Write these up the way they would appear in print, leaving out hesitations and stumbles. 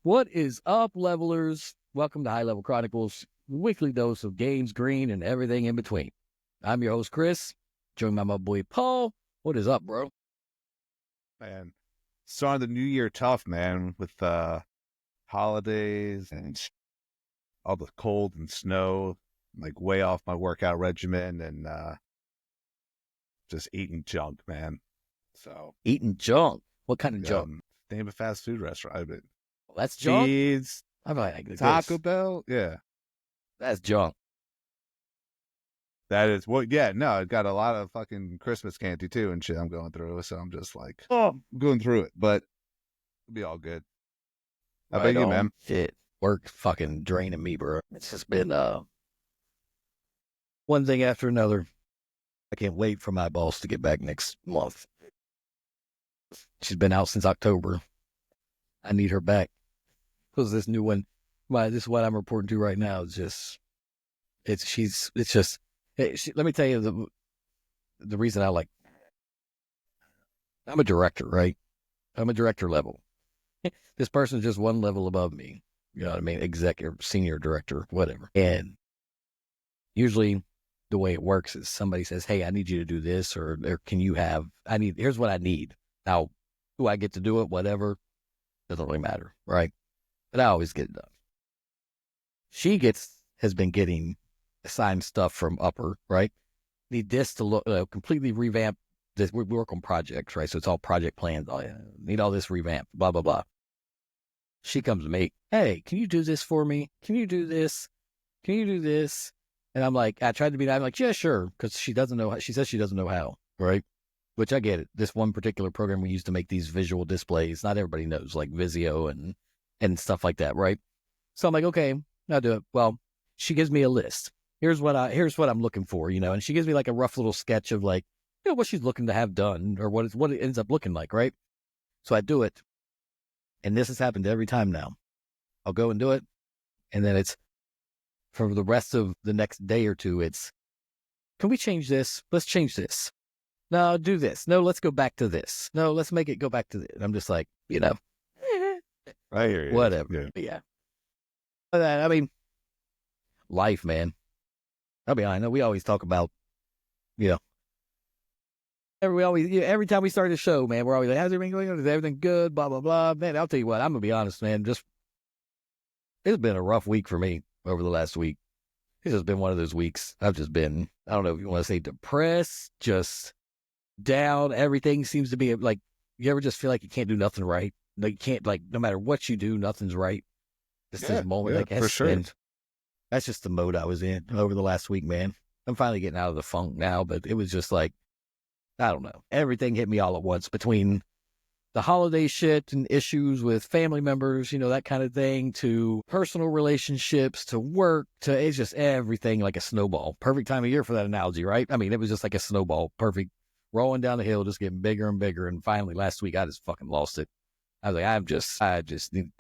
What is up, levelers? Welcome to High Level Chronicles, weekly dose of games, green, and everything in between. I'm your host, Chris, joined by my boy, Paul. What is up, bro? Man, starting the new year tough, man, with holidays and all the cold and snow, like way off my workout regimen and just eating junk, man. So, Eating junk. What kind of junk? name a fast food restaurant. I mean, Well, that's junk? Feeds, I'm like Taco this. Bell, yeah. That's junk. That is, well, yeah, no, I got a lot of fucking Christmas candy too and shit I'm going through, so I'm just like, I'm going through it, but it'll be all good. How about you, man? Shit. Work fucking draining me, bro. It's just been one thing after another. I can't wait for my boss to get back next month. She's been out since October. I need her back. Because this new one, this is what I'm reporting to right now. Let me tell you the reason I'm a director, right? I'm a director level. This person's just one level above me. You know what I mean? Executive, senior director, whatever. And usually the way it works is somebody says, hey, I need you to do this, or here's what I need. Now, do I get to do it? Whatever. Doesn't really matter, right? But I always get it done. She has been getting assigned stuff from upper, right? Need this to look completely revamp this. We work on projects, right? So it's all project plans. Need all this revamp, blah, blah, blah. She comes to me, hey, can you do this for me? Can you do this? Can you do this? And I'm like, I'm like, yeah, sure. Because she says she doesn't know how, right? Which I get it. This one particular program we use to make these visual displays, not everybody knows, like Visio and stuff like that, right? So I'm like, okay, I'll do it. Well, she gives me a list. Here's what I'm looking for, and she gives me like a rough little sketch of like, what she's looking to have done or what it ends up looking like, right? So I do it. And this has happened every time now. I'll go and do it. And then it's for the rest of the next day or two, can we change this? Let's change this. No, do this. No, let's go back to this. No, let's make it go back to this. I'm just like, I hear you. whatever. Yeah. I mean, life, man. I know we always talk about, every time we start a show, man, we're always like, how's everything going on? Is everything good? Blah, blah, blah. Man, I'll tell you what, I'm going to be honest, man. It's been a rough week for me over the last week. This has been one of those weeks. I've just been, I don't know if you want to say depressed, just down. Everything seems to be like, you ever just feel like you can't do nothing right? Like you can't, like, no matter what you do, nothing's right. Just this moment, for sure. And that's just the mode I was in over the last week, man. I'm finally getting out of the funk now, but it was just like, I don't know. Everything hit me all at once between the holiday shit and issues with family members, that kind of thing, to personal relationships, to work, to it's just everything like a snowball. Perfect time of year for that analogy, right? I mean, it was just like a snowball, perfect, rolling down the hill, just getting bigger and bigger. And finally, last week, I just fucking lost it. I was like, I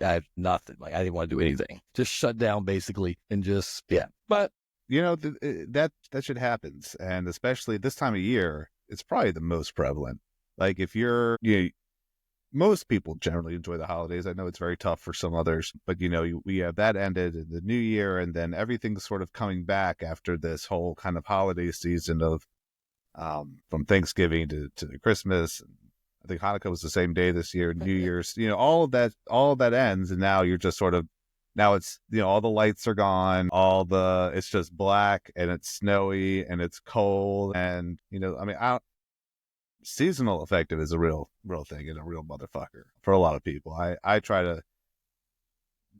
have nothing. Like, I didn't want to do anything. Just shut down, basically, and just, yeah. But, that shit happens. And especially this time of year, it's probably the most prevalent. Like if most people generally enjoy the holidays. I know it's very tough for some others, but we have that ended in the new year, and then everything's sort of coming back after this whole kind of holiday season of from Thanksgiving to Christmas. I think Hanukkah was the same day this year. New Year's, all of that ends, and now you're just sort of, now it's, all the lights are gone, it's just black, and it's snowy, and it's cold, and seasonal affective is a real thing and a real motherfucker for a lot of people. I try to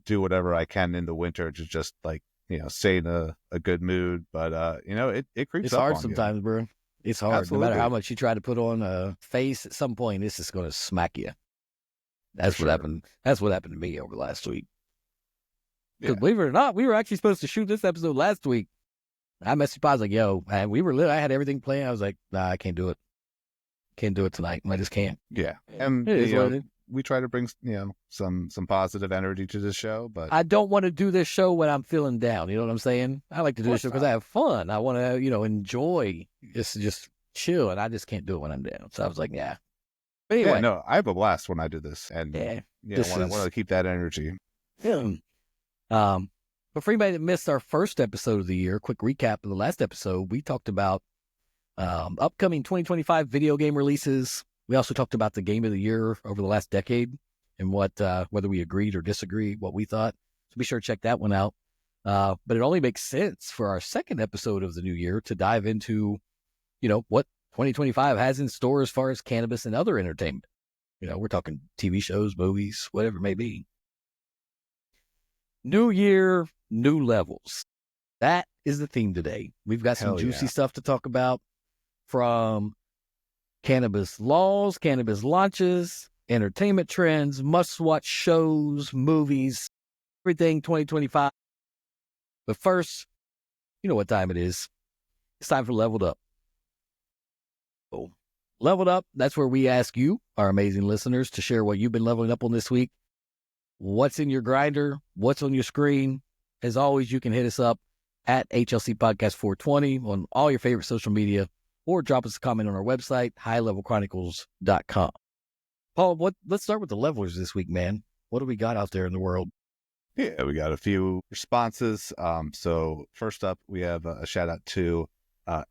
do whatever I can in the winter to just like, stay in a good mood, but it creeps it's up hard on sometimes, you. bro. It's hard. Absolutely. No matter how much you try to put on a face, at some point, this is going to smack you. That's what happened. That's what happened to me over last week. Because believe it or not, we were actually supposed to shoot this episode last week. I messaged Paul, I was like, yo, man, I had everything planned. I was like, nah, I can't do it. Can't do it tonight. I just can't. Yeah. And we try to bring, some positive energy to the show, but I don't want to do this show when I'm feeling down. You know what I'm saying? I like to do this show because I have fun. I want to, enjoy, just chill, and I just can't do it when I'm down. So I was like, yeah. But anyway, no, I have a blast when I do this, and I want to keep that energy. But for anybody that missed our first episode of the year, quick recap of the last episode, we talked about upcoming 2025 video game releases. We also talked about the game of the year over the last decade and what whether we agreed or disagreed, what we thought. So be sure to check that one out. But it only makes sense for our second episode of the new year to dive into, what 2025 has in store as far as cannabis and other entertainment. We're talking TV shows, movies, whatever it may be. New year, new levels. That is the theme today. We've got some juicy stuff to talk about, from cannabis laws, cannabis launches, entertainment trends, must-watch shows, movies, everything 2025. But first, you know what time it is. It's time for Leveled Up. Oh, Leveled Up, that's where we ask you, our amazing listeners, to share what you've been leveling up on this week. What's in your grinder? What's on your screen? As always, you can hit us up at HLC Podcast 420 on all your favorite social media, or drop us a comment on our website, highlevelchronicles.com. Paul, let's start with the levelers this week, man. What do we got out there in the world? Yeah, we got a few responses. So first up, we have a shout out to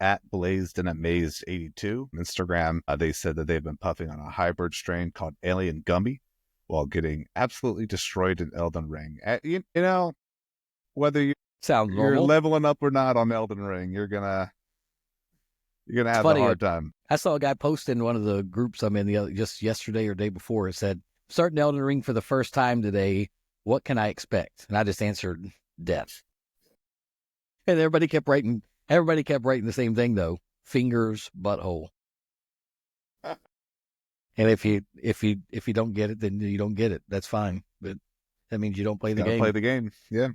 at Blazed and Amazed 82 Instagram. They said that they've been puffing on a hybrid strain called Alien Gummy while getting absolutely destroyed in Elden Ring. Whether you're leveling up or not on Elden Ring, you're gonna have a hard time. I saw a guy post in one of the groups I'm in just yesterday or day before. It said, "Starting Elden Ring for the first time today. What can I expect?" And I just answered, death. And everybody kept writing the same thing though. Fingers, butthole. And if you don't get it, then you don't get it. That's fine. But that means you don't play the game. Play the game. Yeah.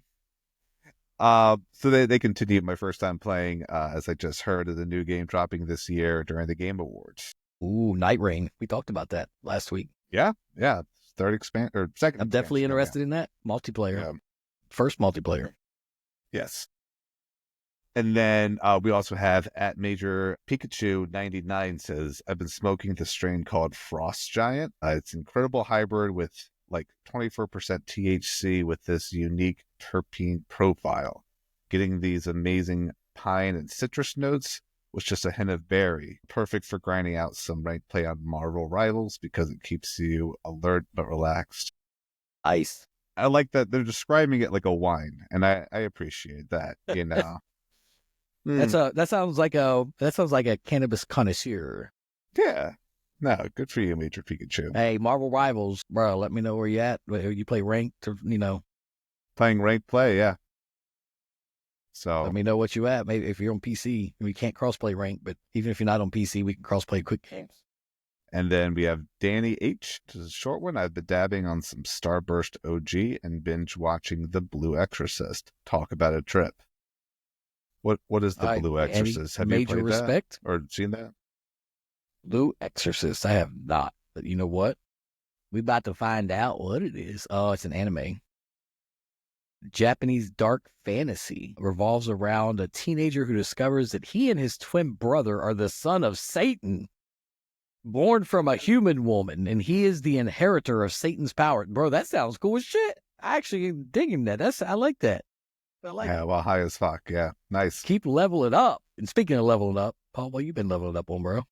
So they continued my first time playing, as I just heard of the new game dropping this year during the Game Awards. Ooh, Night Rain. We talked about that last week. Yeah. Second. I'm definitely interested in that. Multiplayer. Yeah. First multiplayer. Yes. And then we also have at Major Pikachu 99 says, I've been smoking the strain called Frost Giant. It's an incredible hybrid with like 24% THC with this unique terpene profile. Getting these amazing pine and citrus notes with just a hint of berry. Perfect for grinding out some ranked play on Marvel Rivals because it keeps you alert but relaxed. Ice. I like that they're describing it like a wine, and I appreciate that, That sounds like a cannabis connoisseur. Yeah. No, good for you, Major Pikachu. Hey, Marvel Rivals, bro, let me know where you at. You play ranked or, Playing ranked play, yeah. So let me know what you at. Maybe if you're on PC, we can't cross-play ranked, but even if you're not on PC, we can cross-play quick games. And then we have Danny H. This is a short one. I've been dabbing on some Starburst OG and binge watching The Blue Exorcist. Talk about a trip. What is The Blue Exorcist? Have you played respect that or seen that? Blue Exorcist, I have not. But you know what? We're about to find out what it is. Oh, it's an anime. Japanese dark fantasy revolves around a teenager who discovers that he and his twin brother are the son of Satan, born from a human woman, and he is the inheritor of Satan's power. Bro, that sounds cool as shit. I actually am digging that. I like that. Well, high as fuck. Yeah, nice. Keep leveling up. And speaking of leveling up, Paul, what you been leveling up on, bro?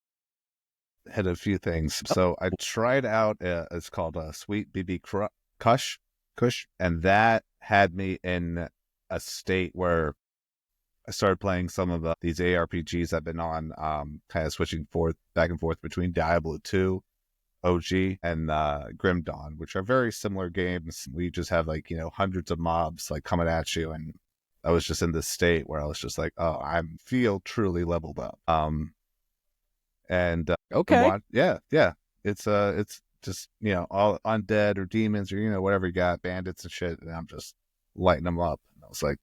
Had a few things. So I tried out, it's called Sweet BB Kush, and that had me in a state where I started playing some of these ARPGs I've been on, kind of switching back and forth between Diablo 2, OG, and Grim Dawn, which are very similar games. We just have hundreds of mobs coming at you, and I was just in this state where I was just like, oh, I feel truly leveled up. Okay, it's just all undead or demons or whatever you got, bandits and shit, and I'm just lighting them up. And I was like,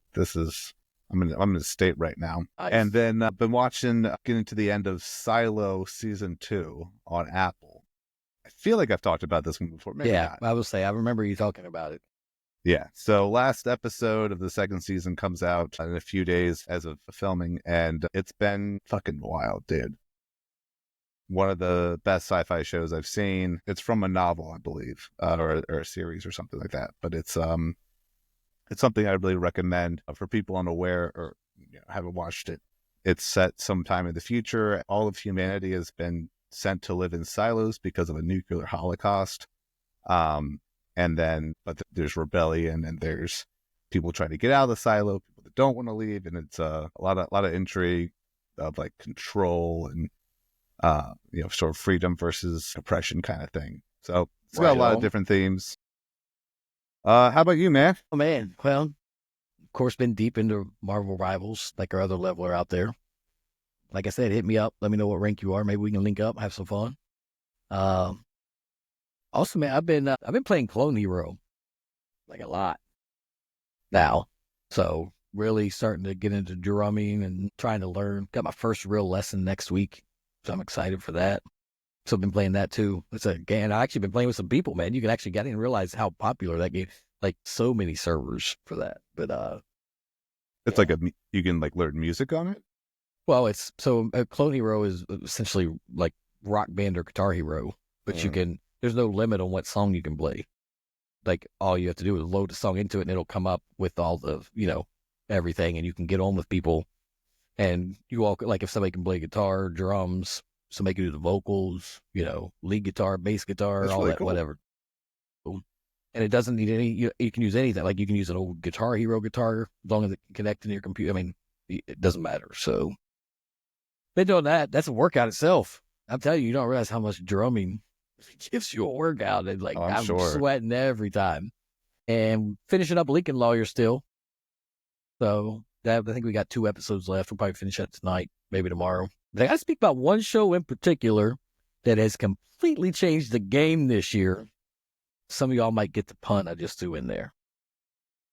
I'm in a state right now. Nice. And then I've been getting to the end of Silo Season 2 on Apple. I feel like I've talked about this one before. Maybe not. I will say I remember you talking about it. Yeah. So last episode of the second season comes out in a few days as of filming, and it's been fucking wild, dude. One of the best sci-fi shows I've seen. It's from a novel, I believe, or a series or something like that. But it's It's something I'd really recommend for people unaware or haven't watched it. It's set sometime in the future. All of humanity has been sent to live in silos because of a nuclear holocaust. But there's rebellion and there's people trying to get out of the silo, people that don't want to leave, and it's a lot of intrigue of like control and sort of freedom versus oppression kind of thing. So it's got Right a lot of on. different themes. How about you, man? Oh man, well, of course, been deep into Marvel Rivals, like our other leveler out there. Like I said, hit me up. Let me know what rank you are. Maybe we can link up, have some fun. Um, Also, man, I've been playing Clone Hero like a lot now. So really starting to get into drumming and trying to learn. Got my first real lesson next week, so I'm excited for that. So I've been playing that too. It's a game. I actually been playing with some people, man. You can actually, I didn't realize how popular that game. Like so many servers for that. But It's yeah. like you can like learn music on it. Well, it's so Clone Hero is essentially like Rock Band or Guitar Hero, but you Mm. can. There's no limit on what song you can play. Like all you have to do is load the song into it, and it'll come up with all the everything, and you can get on with people. And you all like if somebody can play guitar, drums, somebody can do the vocals, lead guitar, bass guitar, That's all really that, cool. whatever. And it doesn't need any. You can use anything. Like you can use an old Guitar Hero guitar as long as it can connect to your computer. I mean, it doesn't matter. So been doing that. That's a workout itself. I'm telling you, you don't realize how much drumming gives you a workout. And like Oh, I'm I'm sure. sweating every time. And finishing up Lincoln Lawyer still. So I think we got 2 episodes left. We'll probably finish that tonight, maybe tomorrow. But I got to speak about one show in particular that has completely changed the game this year. Some of y'all might get the pun I just threw in there.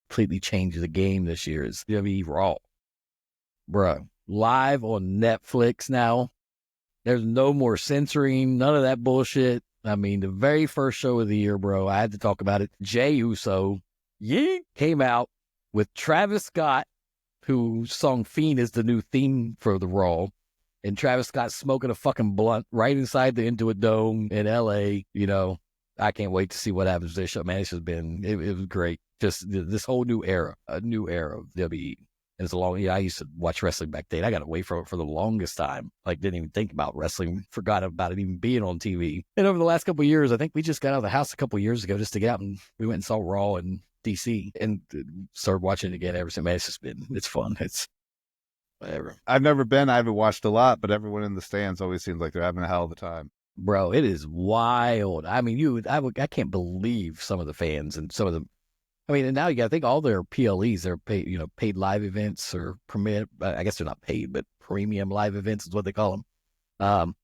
Completely changed the game this year is WWE Raw. Bruh, live on Netflix now. There's no more censoring, none of that bullshit. I mean, the very first show of the year, bro, I had to talk about it. Jay Uso, came out with Travis Scott, whose song Fiend is the new theme for the Raw. And Travis Scott smoking a fucking blunt right inside the Intuit Dome in LA. I can't wait to see what happens to this show. Man, it's just it was great. Just this whole new era, a new era of WWE. And it's a long, I used to watch wrestling back then. I got away from it for the longest time. Like, didn't even think about wrestling, forgot about it even being on TV. And over the last couple of years, I think we just got out of the house a couple of years ago just to get out, and we went and saw Raw in DC and started watching it again ever since. Man, it's fun. It's whatever. I've never been. I haven't watched a lot, but everyone in the stands always seems like they're having a hell of a time. Bro, it is wild. I mean, I can't believe some of the fans and some of the. I mean, and now you got to think all their PLEs, they're paid live events or permit. I guess they're not paid, but premium live events is what they call them. Um,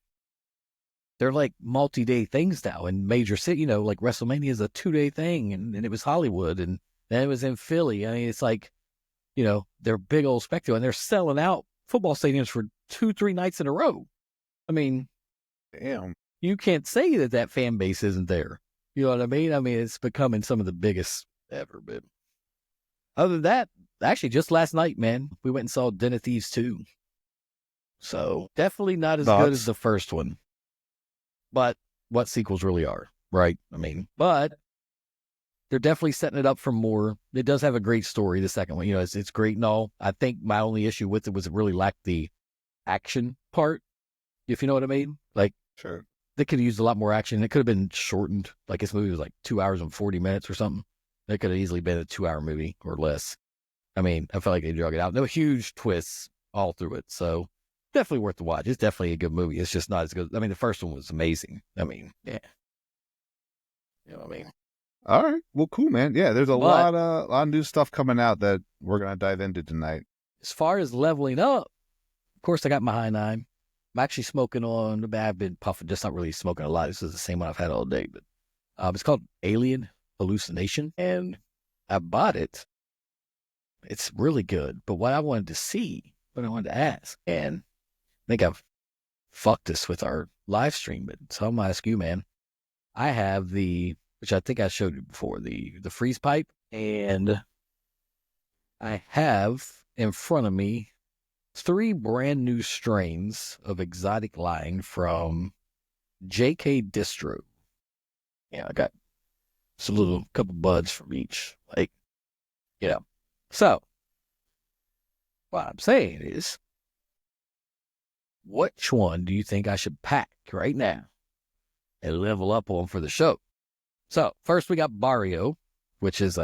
they're like multi-day things now in major city. Like WrestleMania is a 2-day thing, and it was Hollywood, and then it was in Philly. I mean, it's like they're big old spectacle, and they're selling out football stadiums for 2-3 nights in a row. I mean, Damn. you can't say that fan base isn't there. You know what I mean? I mean, it's becoming some of the biggest ever. But other than that, actually, just last night, man, we went and saw Den of Thieves 2. So definitely not as good as Thoughts? the first one. But what sequels really are, right? I mean, but they're definitely setting it up for more. It does have a great story, the second one. It's great and all. I think my only issue with it was it really lacked the action part, if you know what I mean. Like, Sure. they could have used a lot more action. It could have been shortened. Like this movie was like 2 hours and 40 minutes or something. It could have easily been a 2 hour movie or less. I mean, I felt like they drug it out. No huge twists all through it. So definitely worth the watch. It's definitely a good movie. It's just not as good. I mean, the first one was amazing. I mean, yeah. You know what I mean? All right. Well, cool, man. Yeah, there's a But lot of new stuff coming out that we're gonna dive into tonight. as far as leveling up, of course, I got my high nine. I'm actually smoking on, I've been puffing, just not really smoking a lot. This is the same one I've had all day, but it's called Alien Hallucination. And I bought it. It's really good. But what I wanted to see, what I wanted to ask, and I think I've fucked this with our live stream, but so I'm going to ask you, man. I have which I think I showed you before, the freeze pipe. And I have in front of me 3 brand new strains of exotic line from JK Distro. Yeah, I got just a little couple buds from each. Like, You know, so what I'm saying is, which one do you think I should pack right now and level up on for the show? So first we got Barrio, which is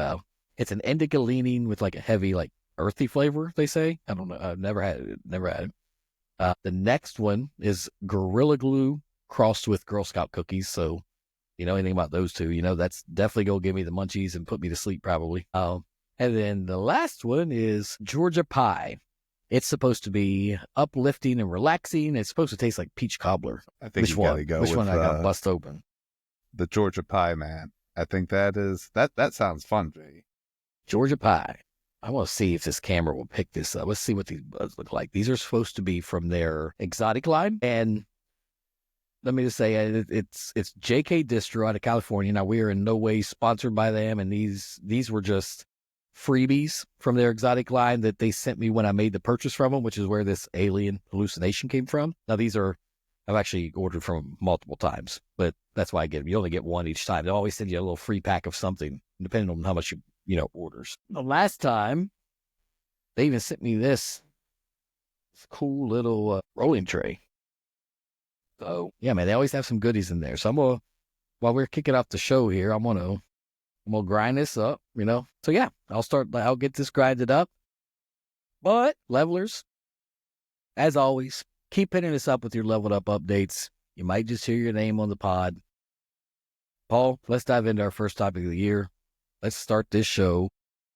it's an indica leaning with like a heavy like earthy flavor. They say, I don't know, I've never had it. Never had it. The next one is Gorilla Glue crossed with Girl Scout cookies. So you know anything about those two, you know that's definitely gonna give me the munchies and put me to sleep probably. And then the last one is Georgia Pie. It's supposed to be uplifting and relaxing. It's supposed to taste like peach cobbler. I think Which you gotta one? go Which with one I got bust open? the Georgia Pie, man. I think that sounds fun to me. Georgia Pie. I want to see if this camera will pick this up. Let's see what these buds look like. These are supposed to be from their exotic line. And let me just say, it's JK Distro out of California. Now, we are in no way sponsored by them. And these were just freebies from their exotic line that they sent me when I made the purchase from them, which is where this alien hallucination came from. Now, I've actually ordered from multiple times, but that's why I get them. You only get one each time. They always send you a little free pack of something, depending on how much orders. The last time, they even sent me this cool little rolling tray. So, yeah, man, they always have some goodies in there. So while we're kicking off the show here, I'm gonna grind this up, So yeah, I'll get this grinded up. But levelers, as always, keep hitting us up with your leveled up updates. You might just hear your name on the pod. Paul, let's dive into our first topic of the year. Let's start this show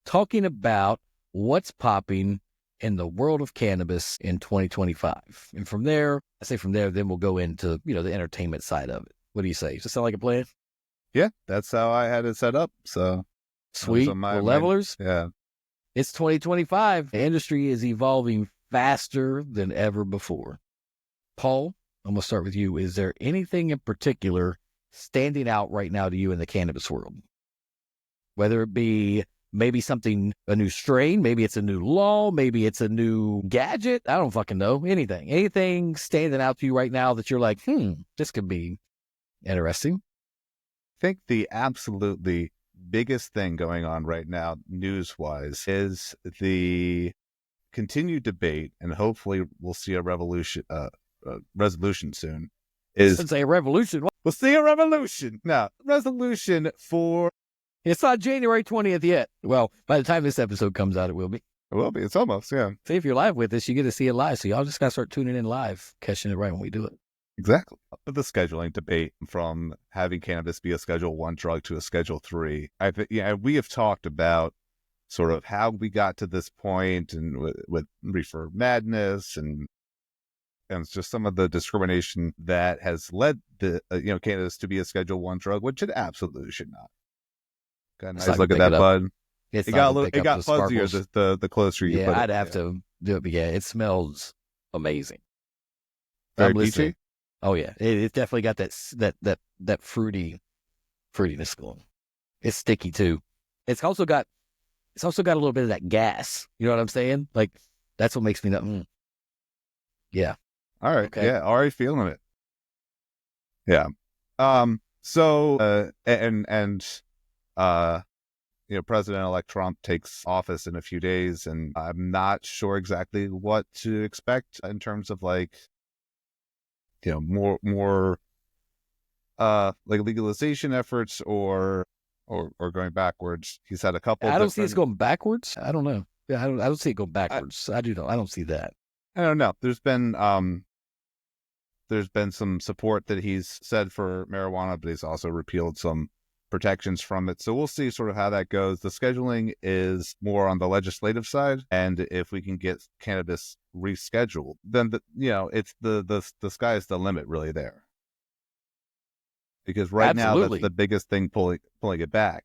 talking about what's popping in the world of cannabis in 2025. And from there, then we'll go into, the entertainment side of it. What do you say? Does that sound like a plan? Yeah, that's how I had it set up. So sweet. Well, levelers, yeah, it's 2025. The industry is evolving faster than ever before. Paul, I'm going to start with you. Is there anything in particular standing out right now to you in the cannabis world? Whether it be maybe a new strain, maybe it's a new law, maybe it's a new gadget. I don't fucking know. Anything standing out to you right now that you're like, this could be interesting. I think the absolutely biggest thing going on right now, news-wise, is the continued debate, and hopefully we'll see a resolution soon. Let's say a revolution. We'll see a revolution. Now, resolution for... It's not January 20th yet. Well, by the time this episode comes out, it will be. It will be. It's almost, yeah. See, if you're live with us, you get to see it live. So y'all just got to start tuning in live, catching it right when we do it. Exactly. But the scheduling debate from having cannabis be a Schedule 1 drug to a Schedule 3, we have talked about sort of how we got to this point and with reefer madness and it's just some of the discrimination that has led the cannabis to be a Schedule 1 drug, which it absolutely should not. Got a nice look at that bud. It got fuzzier the closer you put it. I'd have to do it, but yeah, it smells amazing. Very peachy? Oh yeah, it definitely got that fruitiness going. It's sticky too. It's also got a little bit of that gas. You know what I'm saying? Like that's what makes me know. Yeah. All right. Okay. Yeah. Already feeling it. Yeah. So President-elect Trump takes office in a few days, and I'm not sure exactly what to expect in terms of like more like legalization efforts or going backwards. He's had a couple. I don't see it's going backwards. I don't know. Yeah, I don't see it going backwards. I don't see that. I don't know. There's been some support that he's said for marijuana, but he's also repealed some protections from it. So we'll see sort of how that goes. The scheduling is more on the legislative side, and if we can get cannabis rescheduled, then it's the sky's the limit really there. Because right now that's the biggest thing pulling it back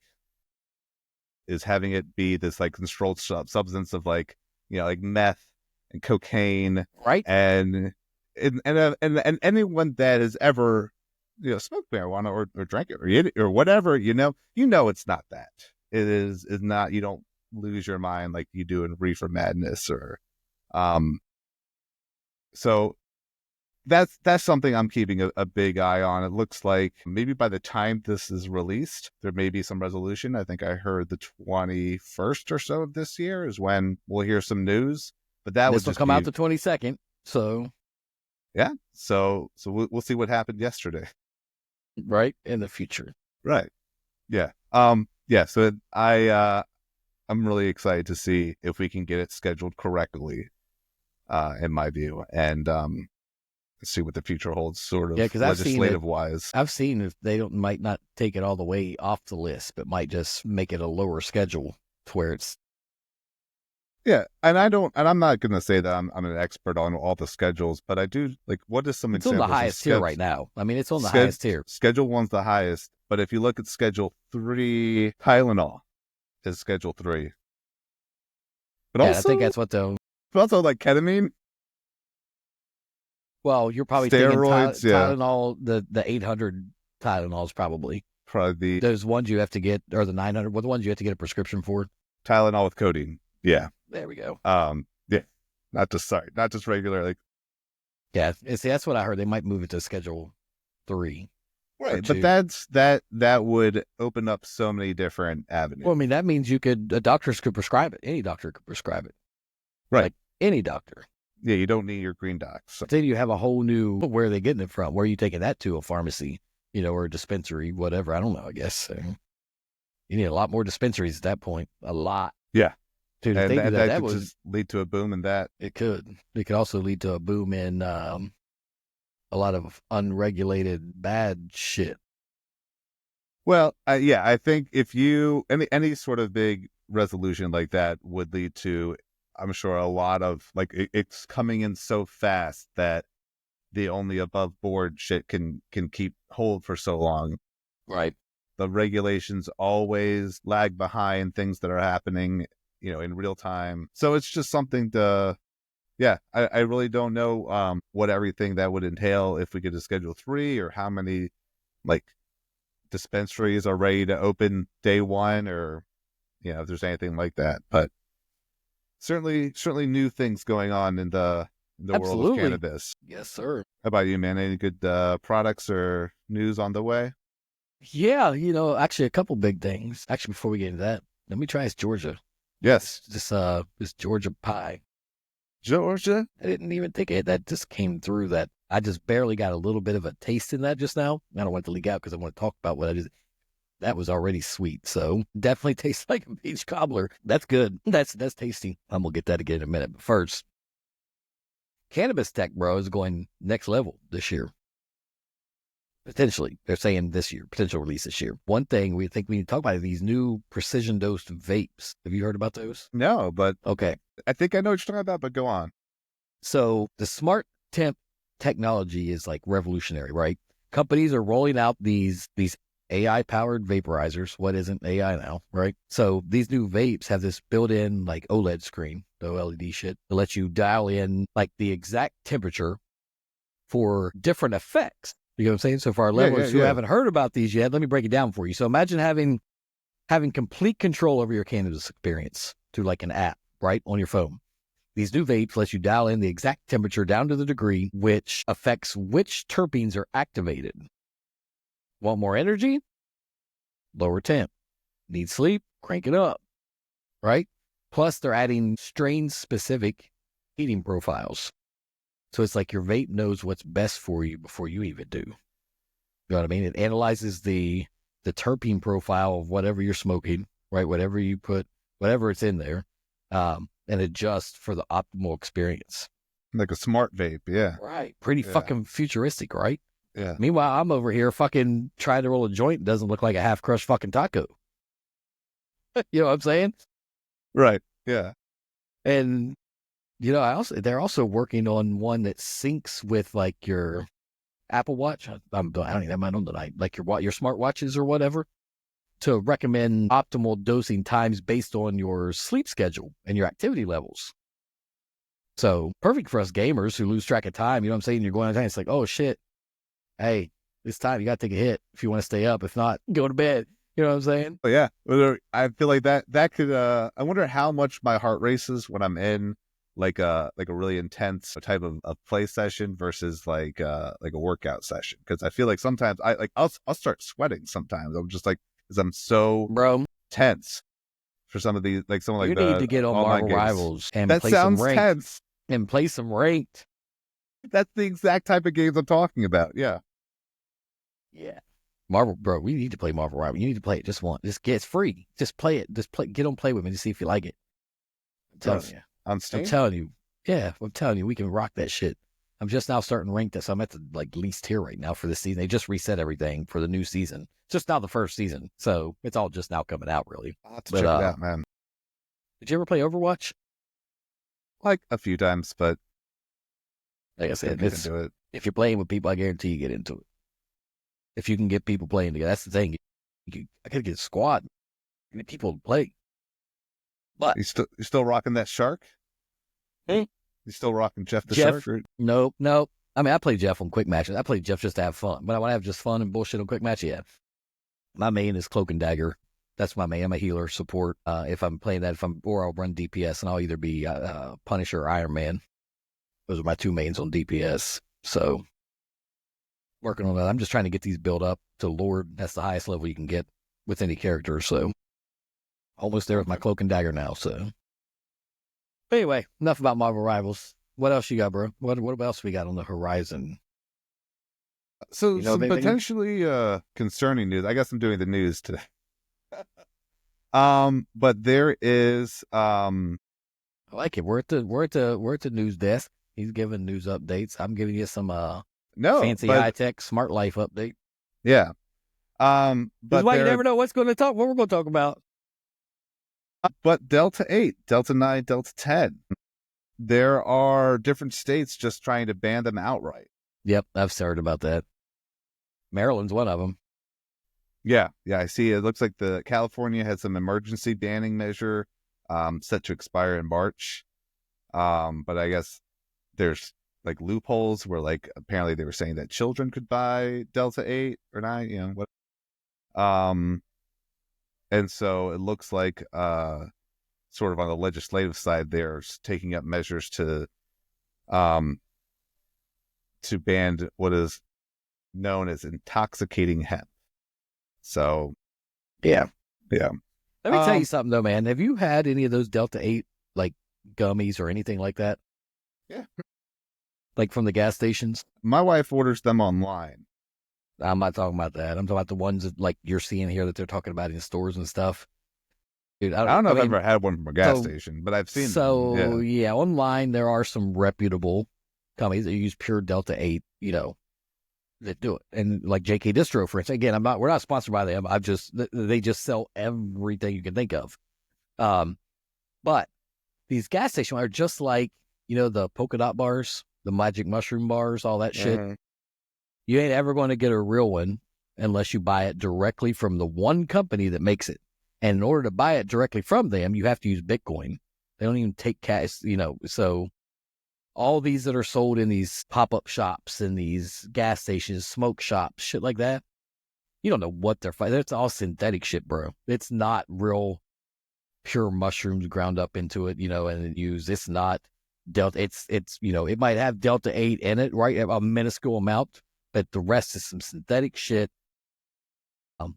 is having it be this like controlled substance of like like meth and cocaine, right? And anyone that has ever smoked marijuana or drank it or whatever, it's not that. It is not. You don't lose your mind like you do in reefer madness or so that's something I'm keeping a big eye on. It looks like maybe by the time this is released, there may be some resolution. I think I heard the 21st or so of this year is when we'll hear some news. But that And would this will just come out be the 22nd. So, yeah. So we'll see what happened yesterday. right, in the future. Right. Yeah. Yeah. So I'm really excited to see if we can get it scheduled correctly, in my view, and see what the future holds, sort of Yeah, because legislative wise. I've seen if they might not take it all the way off the list, but might just make it a lower schedule to where it's. Yeah, and I'm not going to say that I'm an expert on all the schedules, but I do like what is some It's on the examples highest tier right now. I mean, it's on the sched- highest tier. Schedule 1's the highest, but if you look at Schedule 3, Tylenol is Schedule 3. But Yeah, also, I think that's what they'll. but also like ketamine, Well, you're probably steroids, thinking yeah, Tylenol, the 800 Tylenols probably. probably the Those ones you have to get, or the 900, what the ones you have to get a prescription for? Tylenol with codeine. Yeah. There we go. Yeah. Not just regular, like, Yeah, see, that's what I heard. They might move it to Schedule 3. right. Two. But that would open up so many different avenues. Well, I mean, that means doctors could prescribe it. Any doctor could prescribe it. Right. Like any doctor. Yeah, you don't need your green docs. So. Then you have a whole new, where are they getting it from? Where are you taking that to? A pharmacy, or a dispensary, whatever. I don't know, I guess. So you need a lot more dispensaries at that point. A lot. Yeah. Dude, if And they do that could would just lead to a boom in that. It could. It could also lead to a boom in a lot of unregulated bad shit. Well, yeah, I think if you any sort of big resolution like that would lead to, I'm sure, a lot of like it's coming in so fast that the only above board shit can keep hold for so long. Right. The regulations always lag behind things that are happening, in real time. So it's just something to, yeah, I really don't know what everything that would entail if we get to Schedule 3 or how many like dispensaries are ready to open day one, or if there's anything like that. But certainly new things going on in the world of cannabis. Yes, sir. How about you, man? Any good products or news on the way? Yeah, actually a couple big things. Actually, before we get into that, let me try this Georgia. Yes. This Georgia pie. Georgia? I didn't even think that just came through that. I just barely got a little bit of a taste in that just now. I don't want it to leak out because I want to talk about what I did. That was already sweet. So definitely tastes like a peach cobbler. That's good. That's tasty. I'm going to get that again in a minute. But first, cannabis tech, bro, is going next level this year. Potentially. They're saying this year, potential release this year. One thing we think we need to talk about is these new precision dosed vapes. Have you heard about those? No, but okay. I think I know what you're talking about, but go on. So the smart temp technology is like revolutionary, right? Companies are rolling out these AI powered vaporizers. What isn't AI now, right? So these new vapes have this built-in like OLED screen, the OLED shit, that lets you dial in like the exact temperature for different effects. You know what I'm saying? So for our levelers who haven't heard about these yet, let me break it down for you. So imagine having complete control over your cannabis experience through like an app, right, on your phone. These new vapes let you dial in the exact temperature down to the degree, which affects which terpenes are activated. Want more energy? Lower temp. Need sleep? Crank it up, right? Plus, they're adding strain-specific heating profiles. So it's like your vape knows what's best for you before you even do. You know what I mean? It analyzes the terpene profile of whatever you're smoking, right? Whatever you put, whatever it's in there, and adjust for the optimal experience. Like a smart vape, yeah. Right. Pretty fucking futuristic, right? Yeah. Meanwhile, I'm over here fucking trying to roll a joint. It doesn't look like a half-crushed fucking taco. You know what I'm saying? Right. Yeah. And they're also working on one that syncs with like your Apple Watch. I don't even have mine on tonight. Like your smartwatches or whatever, to recommend optimal dosing times based on your sleep schedule and your activity levels. So perfect for us gamers who lose track of time. You know what I'm saying? You're going on time. It's like, oh shit, hey, it's time. You got to take a hit if you want to stay up. If not, go to bed. You know what I'm saying? Oh, yeah. I feel like that could, I wonder how much my heart races when I'm in like a really intense type of play session versus like a workout session, because I feel like sometimes I'll start sweating sometimes. I'm just like, because I'm so Bro, tense for some of these, like some of like you need the to get on online Marvel games. Rivals and That play some sounds ranked. tense. And play some ranked. That's the exact type of games I'm talking about. Yeah. Yeah. Marvel, bro, we need to play Marvel Rivals. You need to play it just once. Just get it's free. Just play it. Just play. Get on, play with me to see if you like it. I'm telling you. On I'm Steam? telling you. Yeah, I'm telling you, we can rock that shit. I'm just now starting to rank this. I'm at the like least tier right now for this season. They just reset everything for the new season. It's just now the first season, so it's all just now coming out, really. I'll have to But check it out, man. did you ever play Overwatch? Like a few times, but Like I don't said, get into it. if you're playing with people, I guarantee you get into it. If you can get people playing together, that's the thing. I could get a squad, get people to play. But You still rocking that shark? Hmm? You still rocking Jeff the Jeff, Shark? Or... nope. I mean, I play Jeff on quick matches. I play Jeff just to have fun. But I want to have just fun and bullshit on quick match. Yeah. My main is Cloak and Dagger. That's my main. I'm a healer support. If I'm playing that, or I'll run DPS, and I'll either be Punisher or Iron Man. Those are my two mains on DPS. So working on that. I'm just trying to get these built up to Lord. That's the highest level you can get with any character. So almost there with my Cloak and Dagger now. So but anyway, enough about Marvel Rivals. What else you got, bro? What else we got on the horizon? So You know, some maybe- potentially concerning news. I guess I'm doing the news today. But there is I like it. We're at the news desk. He's giving news updates. I'm giving you some fancy high tech smart life update. Yeah. This But is why you never know what we're going to talk about. But Delta 8, Delta 9, Delta 10, there are different states just trying to ban them outright. Yep, I've heard about that. Maryland's one of them. Yeah, I see. It looks like the California has some emergency banning measure set to expire in March. But I guess there's like loopholes where like apparently they were saying that children could buy Delta 8 or 9, you know, what. And so it looks like sort of on the legislative side, they're taking up measures to ban what is known as intoxicating hemp. So, yeah. Let me tell you something though, man. Have you had any of those Delta 8 like gummies or anything like that? Yeah. Like from the gas stations? My wife orders them online. I'm not talking about that. I'm talking about the ones that like you're seeing here that they're talking about in stores and stuff. Dude, I don't know if I've ever had one from a gas station, but I've seen them. So yeah, online there are some reputable companies that use pure Delta 8, you know, that do it. And like JK Distro, for instance, again, we're not sponsored by them. They just sell everything you can think of. But these gas stations are just like, you know, the polka dot bars, the magic mushroom bars, all that shit. You ain't ever going to get a real one unless you buy it directly from the one company that makes it. And in order to buy it directly from them, you have to use Bitcoin. They don't even take cash, you know. So all these that are sold in these pop-up shops and these gas stations, smoke shops, shit like that, you don't know what they're fighting. It's all synthetic shit, bro. It's not real pure mushrooms ground up into it, you know, and used. It's not Delta. It's you know, it might have Delta 8 in it, right? A minuscule amount, but the rest is some synthetic shit.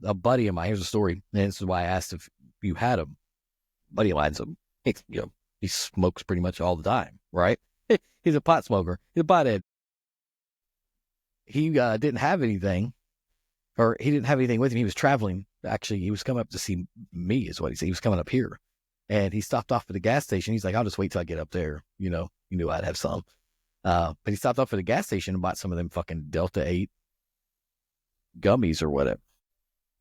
A buddy of mine, here's a story, and this is why I asked if you had him. A buddy of mine's you know, he smokes pretty much all the time, right? He's a pot smoker. He's a pothead. He didn't have anything, or he didn't have anything with him. He was traveling. Actually, he was coming up to see me, is what he said. He was coming up here, and he stopped off at the gas station. He's like, I'll just wait till I get up there. You know, he knew I'd have some. But he stopped off at the gas station and bought some of them fucking Delta 8 gummies or whatever.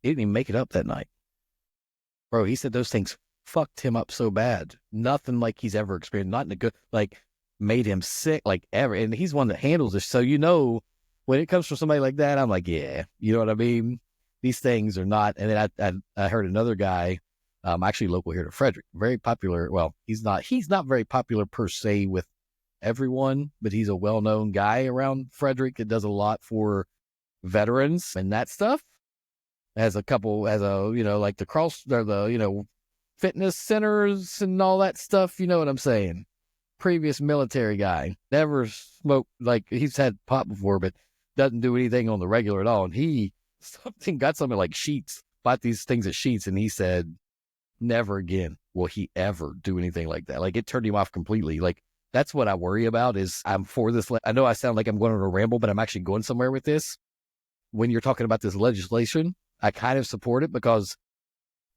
He didn't even make it up that night. Bro, he said those things fucked him up so bad. Nothing like he's ever experienced. Not in a good, like, made him sick, like, ever. And he's one that handles this. So, you know, when it comes from somebody like that, I'm like, yeah, you know what I mean? These things are not. And then I heard another guy, actually local here to Frederick, very popular. Well, he's not very popular per se with everyone, but he's a well-known guy around Frederick that does a lot for veterans and that stuff. Has a, you know, like the, you know, fitness centers and all that stuff. You know what I'm saying? previous military guy, never smoked, like he's had pot before, but doesn't do anything on the regular at all. And he got something like Sheets, bought these things at Sheets, and he said, never again will he ever do anything like that. Like it turned him off completely. Like that's what I worry about is I'm for this. I know I sound like I'm going on a ramble, but I'm actually going somewhere with this. When you're talking about this legislation, I kind of support it because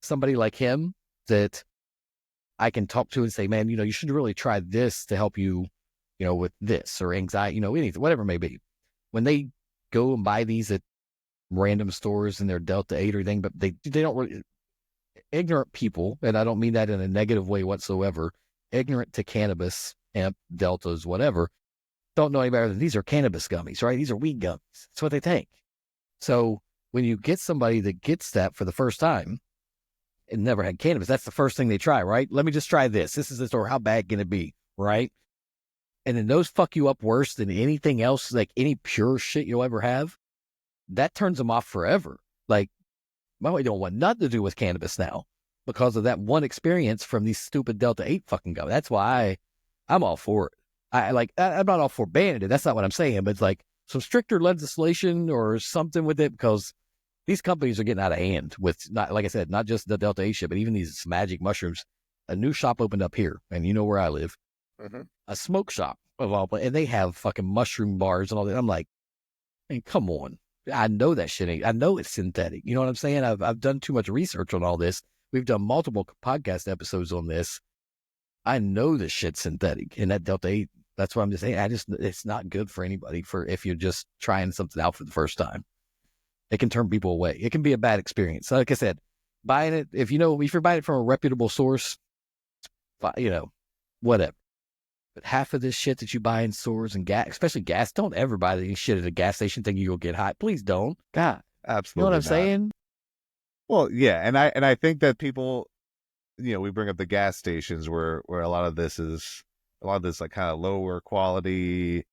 somebody like him that I can talk to and say, man, you should really try this to help you, with this or anxiety, anything, whatever it may be. When they go and buy these at random stores and they're Delta 8 or anything, but they don't really, ignorant people, and I don't mean that in a negative way whatsoever, ignorant to cannabis, hemp, deltas, whatever, don't know any better than these are cannabis gummies, right? These are weed gummies. That's what they think. So when you get somebody that gets that for the first time and never had cannabis, that's the first thing they try, right? Let me just try this. This is this, or how bad can it be, right? And then those fuck you up worse than anything else, like any pure shit you'll ever have. That turns them off forever. Like, my wife don't want nothing to do with cannabis now because of that one experience from these stupid Delta 8 fucking gummies. That's why I'm all for it. I'm not all for banning it. That's not what I'm saying, but it's like some stricter legislation or something with it because these companies are getting out of hand with, not, like I said, not just the Delta 8 shit, but even these magic mushrooms. A new shop opened up here, and you know where I live, a smoke shop of all, and they have fucking mushroom bars and all that. I'm like, man, come on. I know that shit ain't, I know it's synthetic. You know what I'm saying? I've done too much research on all this. We've done multiple podcast episodes on this. I know this shit's synthetic, and that Delta 8, that's what I'm just saying. It's not good for anybody if you're just trying something out for the first time. It can turn people away. It can be a bad experience. Like I said, buying it, if you're buying it from a reputable source, whatever. But half of this shit that you buy in stores and gas, especially gas, don't ever buy this shit at a gas station thinking you'll get high. Please don't. God, Absolutely. you know what I'm saying? Well, yeah, and I think that people, we bring up the gas stations where a lot of this like kind of lower quality,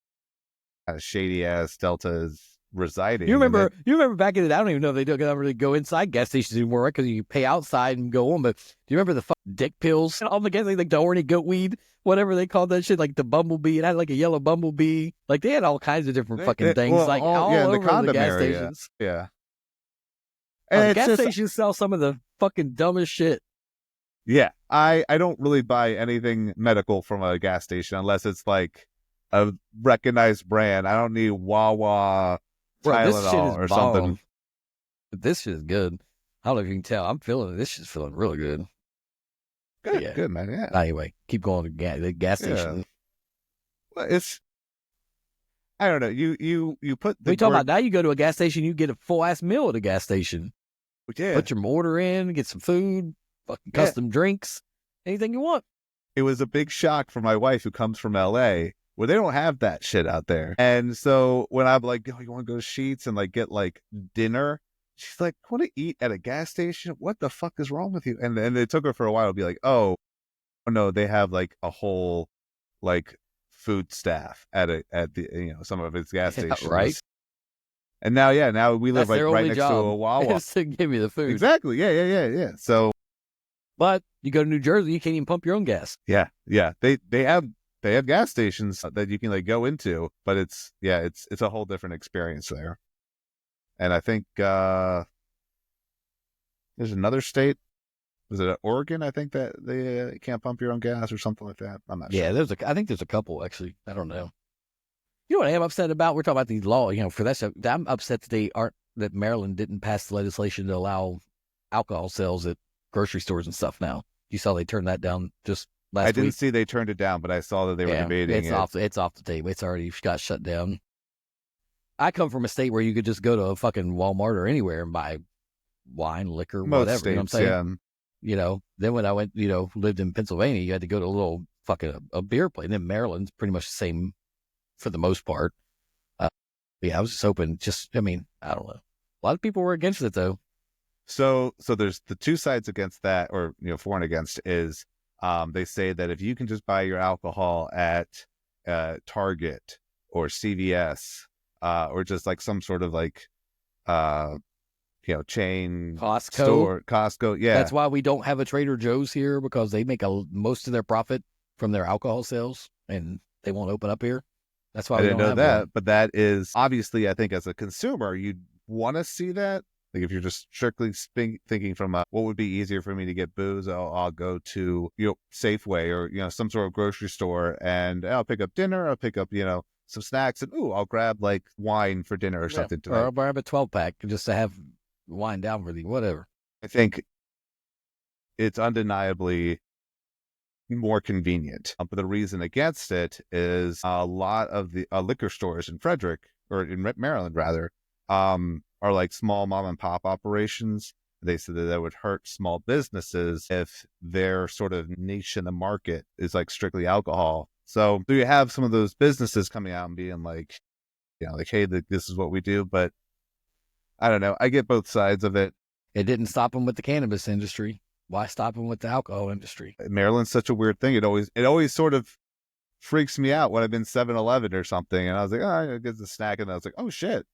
kind of shady ass Delta is residing. You remember back in the day, I don't even know if they don't really go inside gas stations anymore, right? Because you pay outside and go on. But do you remember the dick pills? All the gas, like the horny goat weed, whatever they called that shit, like the bumblebee. It had like a yellow bumblebee. Like they had all kinds of different fucking things, all over the gas stations. Yeah. And the gas stations sell some of the fucking dumbest shit. Yeah, I don't really buy anything medical from a gas station unless it's like a recognized brand. I don't need Wawa Tylenol or something. But this shit is good. I don't know if you can tell. I'm feeling it. This shit's feeling really good. Good, good, man. Yeah. Anyway, keep going to the gas station. Well, I don't know. You put the we talking about now. You go to a gas station, you get a full ass meal at a gas station. Yeah. Put your order in, get some food, fucking custom drinks, anything you want. It was a big shock for my wife who comes from LA where they don't have that shit out there. And so when I'm like, oh, you want to go to Sheets and like get like dinner? She's like, want to eat at a gas station? What the fuck is wrong with you? And it took her for a while to be like, oh no, they have like a whole like food staff at the some of its gas stations, right? And now we live like right next to a Wawa. To give you the food. Exactly. Yeah. So, but you go to New Jersey, you can't even pump your own gas. Yeah. They have gas stations that you can like go into, but it's a whole different experience there. And I think there's another state. Was it Oregon? I think that they can't pump your own gas or something like that. I'm not sure. Yeah, I think there's a couple actually. I don't know. You know what I am upset about? We're talking about these laws, for that stuff. I'm upset that Maryland didn't pass the legislation to allow alcohol sales at grocery stores and stuff now. You saw they turned that down just last week. I didn't see they turned it down, but I saw that they were debating it. It's off the table. It's already got shut down. I come from a state where you could just go to a fucking Walmart or anywhere and buy wine, liquor, whatever. States, you know what I'm saying? Then when I went, lived in Pennsylvania, you had to go to a little fucking a beer place. And then Maryland's pretty much the same for the most part. I was just hoping, I don't know. A lot of people were against it though. So there's the two sides against that, or for and against is they say that if you can just buy your alcohol at Target or CVS or just like some sort of like chain store, Costco. Yeah, that's why we don't have a Trader Joe's here, because they make most of their profit from their alcohol sales. and they won't open up here. That's why I we didn't don't know have that, one. but that is obviously, I think, as a consumer, you'd want to see that. Like if you're just strictly thinking from what would be easier for me to get booze, I'll go to Safeway or some sort of grocery store, and I'll pick up dinner. I'll pick up some snacks, and I'll grab like wine for dinner or Yeah, something or tonight. I'll grab a 12-pack just to have wind down with you, whatever. I think it's undeniably more convenient. But the reason against it is a lot of the liquor stores in Frederick, or in Maryland rather, are like small mom and pop operations. They said that would hurt small businesses if their sort of niche in the market is like strictly alcohol. So you have some of those businesses coming out and being like, like, hey, this is what we do. But I don't know. I get both sides of it. It didn't stop them with the cannabis industry. Why stop them with the alcohol industry? Maryland's such a weird thing. It always sort of freaks me out when I've been 7-Eleven or something, and I was like, I get the snack, and I was like, oh shit,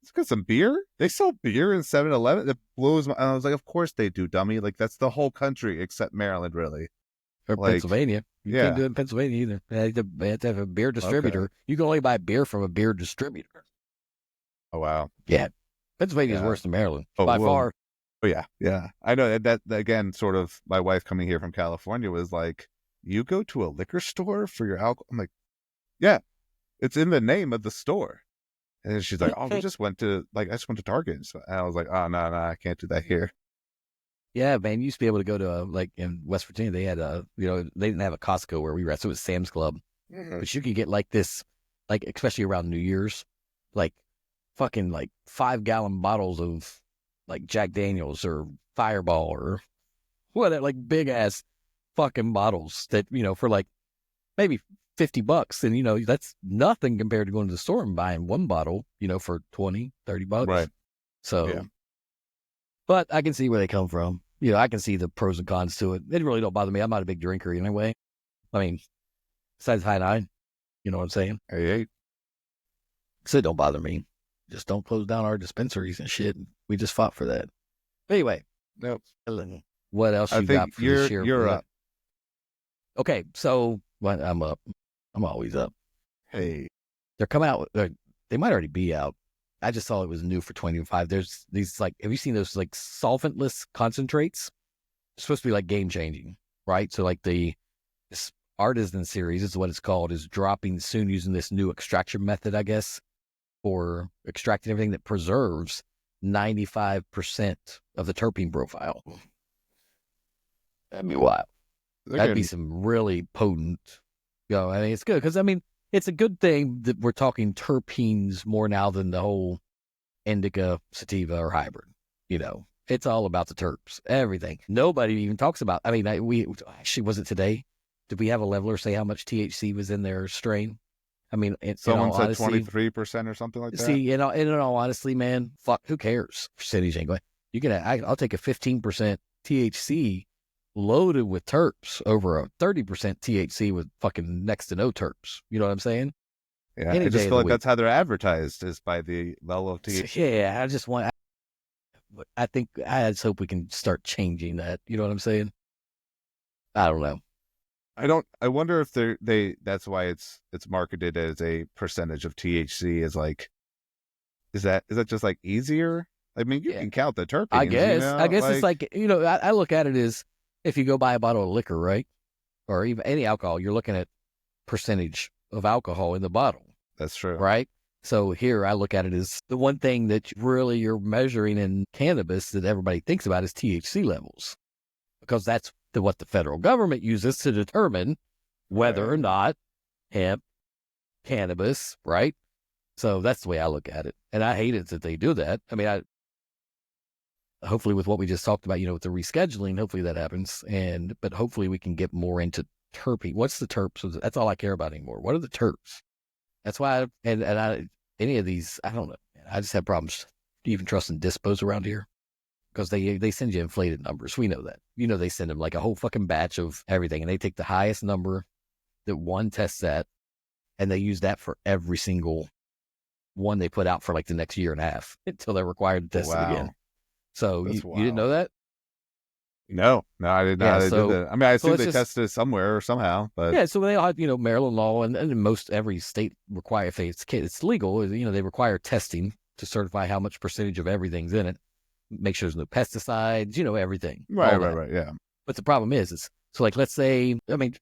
let's get some beer. They sell beer in 7-Eleven. It blows my. And I was like, of course they do, dummy. Like that's the whole country except Maryland, really. Or Like, Pennsylvania. You can't yeah, do it in Pennsylvania either. They have to have a beer okay. distributor. You can only buy beer from a beer distributor. Oh wow, Yeah. Pennsylvania is yeah. worse than Maryland Oh by well, far. oh yeah, yeah. I know that again. Sort of, my wife coming here from California was like, you go to a liquor store for your alcohol. I'm like, yeah, it's in the name of the store. And she's like, "Oh, I just went to Target." So I was like, "Oh no, I can't do that here." Yeah, man. You used to be able to go to like in West Virginia, they had they didn't have a Costco where we were at, so it was Sam's Club. Mm-hmm. But you could get like this, like especially around New Year's, like fucking like 5-gallon bottles of like Jack Daniels or Fireball or whatever, like big ass fucking bottles that for like maybe $50, and that's nothing compared to going to the store and buying one bottle, for 20-30 bucks. Right. Yeah. So, but I can see where they come from. I can see the pros and cons to it. It really don't bother me. I'm not a big drinker anyway. I mean, besides high nine, you know what I'm saying? Hey. So it don't bother me. Just don't close down our dispensaries and shit. We just fought for that. Anyway, Nope. what else I you got think for this year? you're up. Okay, so I'm up. I'm always up. Hey. They're coming out. They might already be out. I just saw it was new for 2025. There's these like, have you seen those like solventless concentrates? It's supposed to be like game changing, right? So like this Artisan series is what it's called, is dropping soon using this new extraction method, I guess, for extracting everything that preserves 95% of the terpene profile. That'd be wild. That'd be some really potent. I mean, it's good because it's a good thing that we're talking terpenes more now than the whole indica, sativa, or hybrid. It's all about the terps, everything. Nobody even talks about. I mean, we actually, was it today? Did we have a leveler say how much THC was in their strain? I mean, in Someone all said honesty, 23% or something like that. see, in all honesty, man, fuck, who cares? Percentage ain't going. I'll take a 15% THC loaded with terps over a 30% THC with fucking next to no terps. You know what I'm saying? Yeah, Any I day just of feel the like week. that's how they're advertised, is by the level of THC. Yeah, I think I just hope we can start changing that. You know what I'm saying? I don't know. I wonder if that's why it's marketed as a percentage of THC, is like, is that just like easier? I mean, you Yeah, can count the I terpenes, guess. I guess it's like, like, I look at it as if you go buy a bottle of liquor, right? Or even any alcohol, you're looking at percentage of alcohol in the bottle, that's true. right? So here I look at it as the one thing that really you're measuring in cannabis that everybody thinks about is THC levels, because that's what the federal government uses to determine whether or Right. not hemp, cannabis, right? So that's the way I look at it. And I hate it that they do that. I mean, hopefully with what we just talked about, with the rescheduling, hopefully that happens. But hopefully we can get more into terpene. What's the terps? That's all I care about anymore. What are the terps? That's why, any of these, I don't know. I just have problems even trusting dispos around here, because they send you inflated numbers. We know that. They send them like a whole fucking batch of everything, and they take the highest number that one tests at, and they use that for every single one they put out for like the next year and a half until they're required to test it again. Wow. So That's you didn't know wild. that? No, I did not. Yeah, They did so that. I mean, I so assume let's they just tested it somewhere or somehow, but yeah, so they all have, Maryland law and most every state require if it's legal, they require testing to certify how much percentage of everything's in it, make sure there's no pesticides, everything, right, all that. right, yeah. But the problem is so like let's say,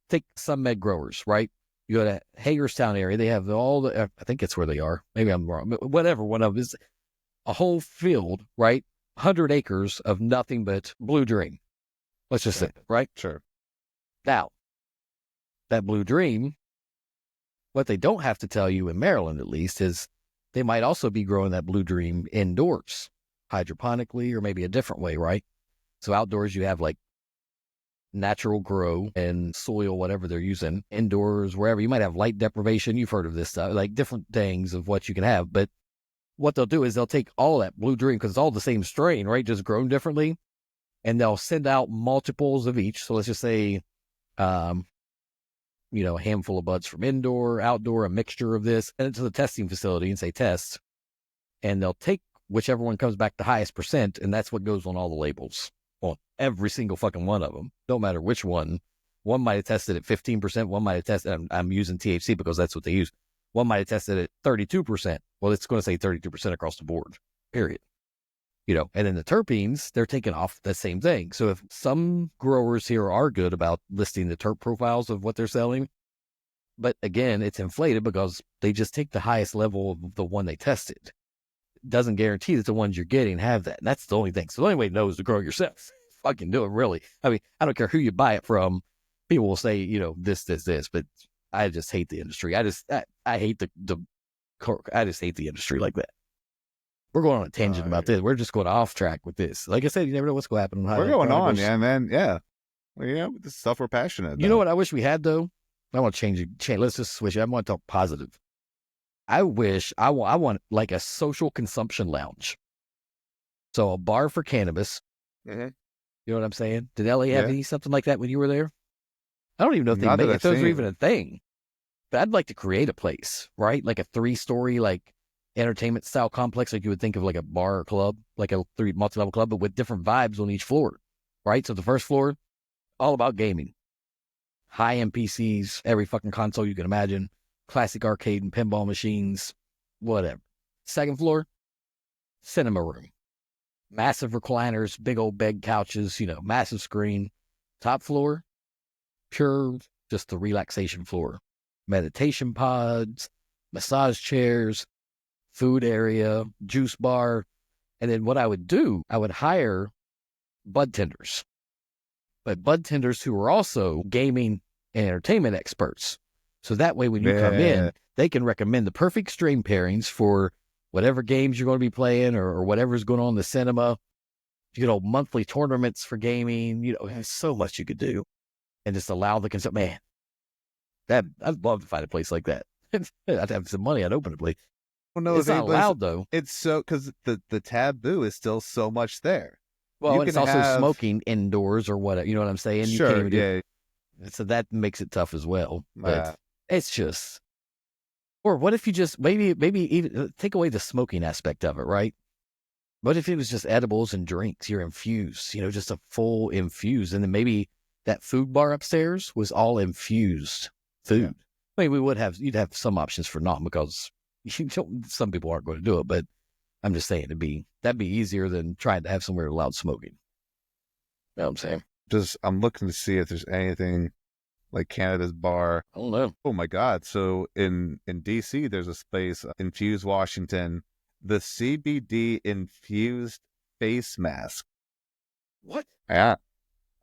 take some med growers, right? You go to Hagerstown area, they have all the I think it's where they are. Maybe I'm wrong, but whatever. One of them is a whole field, right? 100 acres of nothing but Blue Dream. Let's just say, right? Sure. Now, that Blue Dream, what they don't have to tell you in Maryland, at least, is they might also be growing that Blue Dream indoors, hydroponically, or maybe a different way, right? So outdoors, you have like natural grow and soil, whatever they're using. Indoors, wherever, you might have light deprivation. You've heard of this stuff, like different things of what you can have. But what they'll do is they'll take all that Blue Dream, because it's all the same strain, right? Just grown differently. And they'll send out multiples of each. So let's just say, a handful of buds from indoor, outdoor, a mixture of this, and into the testing facility and say test. And they'll take whichever one comes back the highest percent, and that's what goes on all the labels, on every single fucking one of them. Don't matter which one. One might have tested at 15%. One might have tested, I'm using THC because that's what they use. One might have tested at 32%. Well, it's going to say 32% across the board, period. And then the terpenes, they're taking off the same thing. So if some growers here are good about listing the terp profiles of what they're selling, but again, it's inflated because they just take the highest level of the one they tested. Doesn't guarantee that the ones you're getting have that. And that's the only thing. So the only way to know is to grow yourself. Fucking do it, really. I don't care who you buy it from. People will say, this, but I just hate the industry. I hate I just hate the industry like that. We're going on a tangent about this. We're just going off track with this. Like I said, you never know what's going to happen. We're going on, yeah, man. Yeah. Well, yeah, this stuff we're passionate about. You know what I wish we had, though? I want to change. Let's just switch it. I want to talk positive. I want like a social consumption lounge. So a bar for cannabis. Mm-hmm. You know what I'm saying? Did LA have something like that when you were there? I don't even know if those are even a thing. But I'd like to create a place, right? Like a 3-story, like entertainment style complex, like you would think of like a bar or club, like a 3 multi-level club, but with different vibes on each floor, right? So the first floor, all about gaming. High-end PCs, every fucking console you can imagine, classic arcade and pinball machines, whatever. Second floor, cinema room. Massive recliners, big old bed couches, massive screen. Top floor, pure, just the relaxation floor. Meditation pods, massage chairs, food area, juice bar. And then what I would do, I would hire bud tenders. But bud tenders who are also gaming and entertainment experts. So that way when you come in, they can recommend the perfect strain pairings for whatever games you're going to be playing or whatever's going on in the cinema. Monthly tournaments for gaming. There's so much you could do. And just allow the consumer. Man, I'd love to find a place like that. I'd have some money, I'd open a place. Well, no, it's not allowed, though. It's so, because the taboo is still so much there. Well, it's also smoking indoors or whatever. You know what I'm saying? Sure, you can't even so that makes it tough as well. But it's just, or what if you just maybe even take away the smoking aspect of it, right? What if it was just edibles and drinks? You're infused, just a full infused, and then maybe that food bar upstairs was all infused food. Yeah. You'd have some options for not, because some people aren't going to do it, but I'm just saying that'd be easier than trying to have somewhere allowed smoking. You know what I'm saying? I'm looking to see if there's anything like Canada's bar. I don't know. Oh my God. So in DC, there's a space, Infused Washington, the CBD infused face mask. What? Yeah.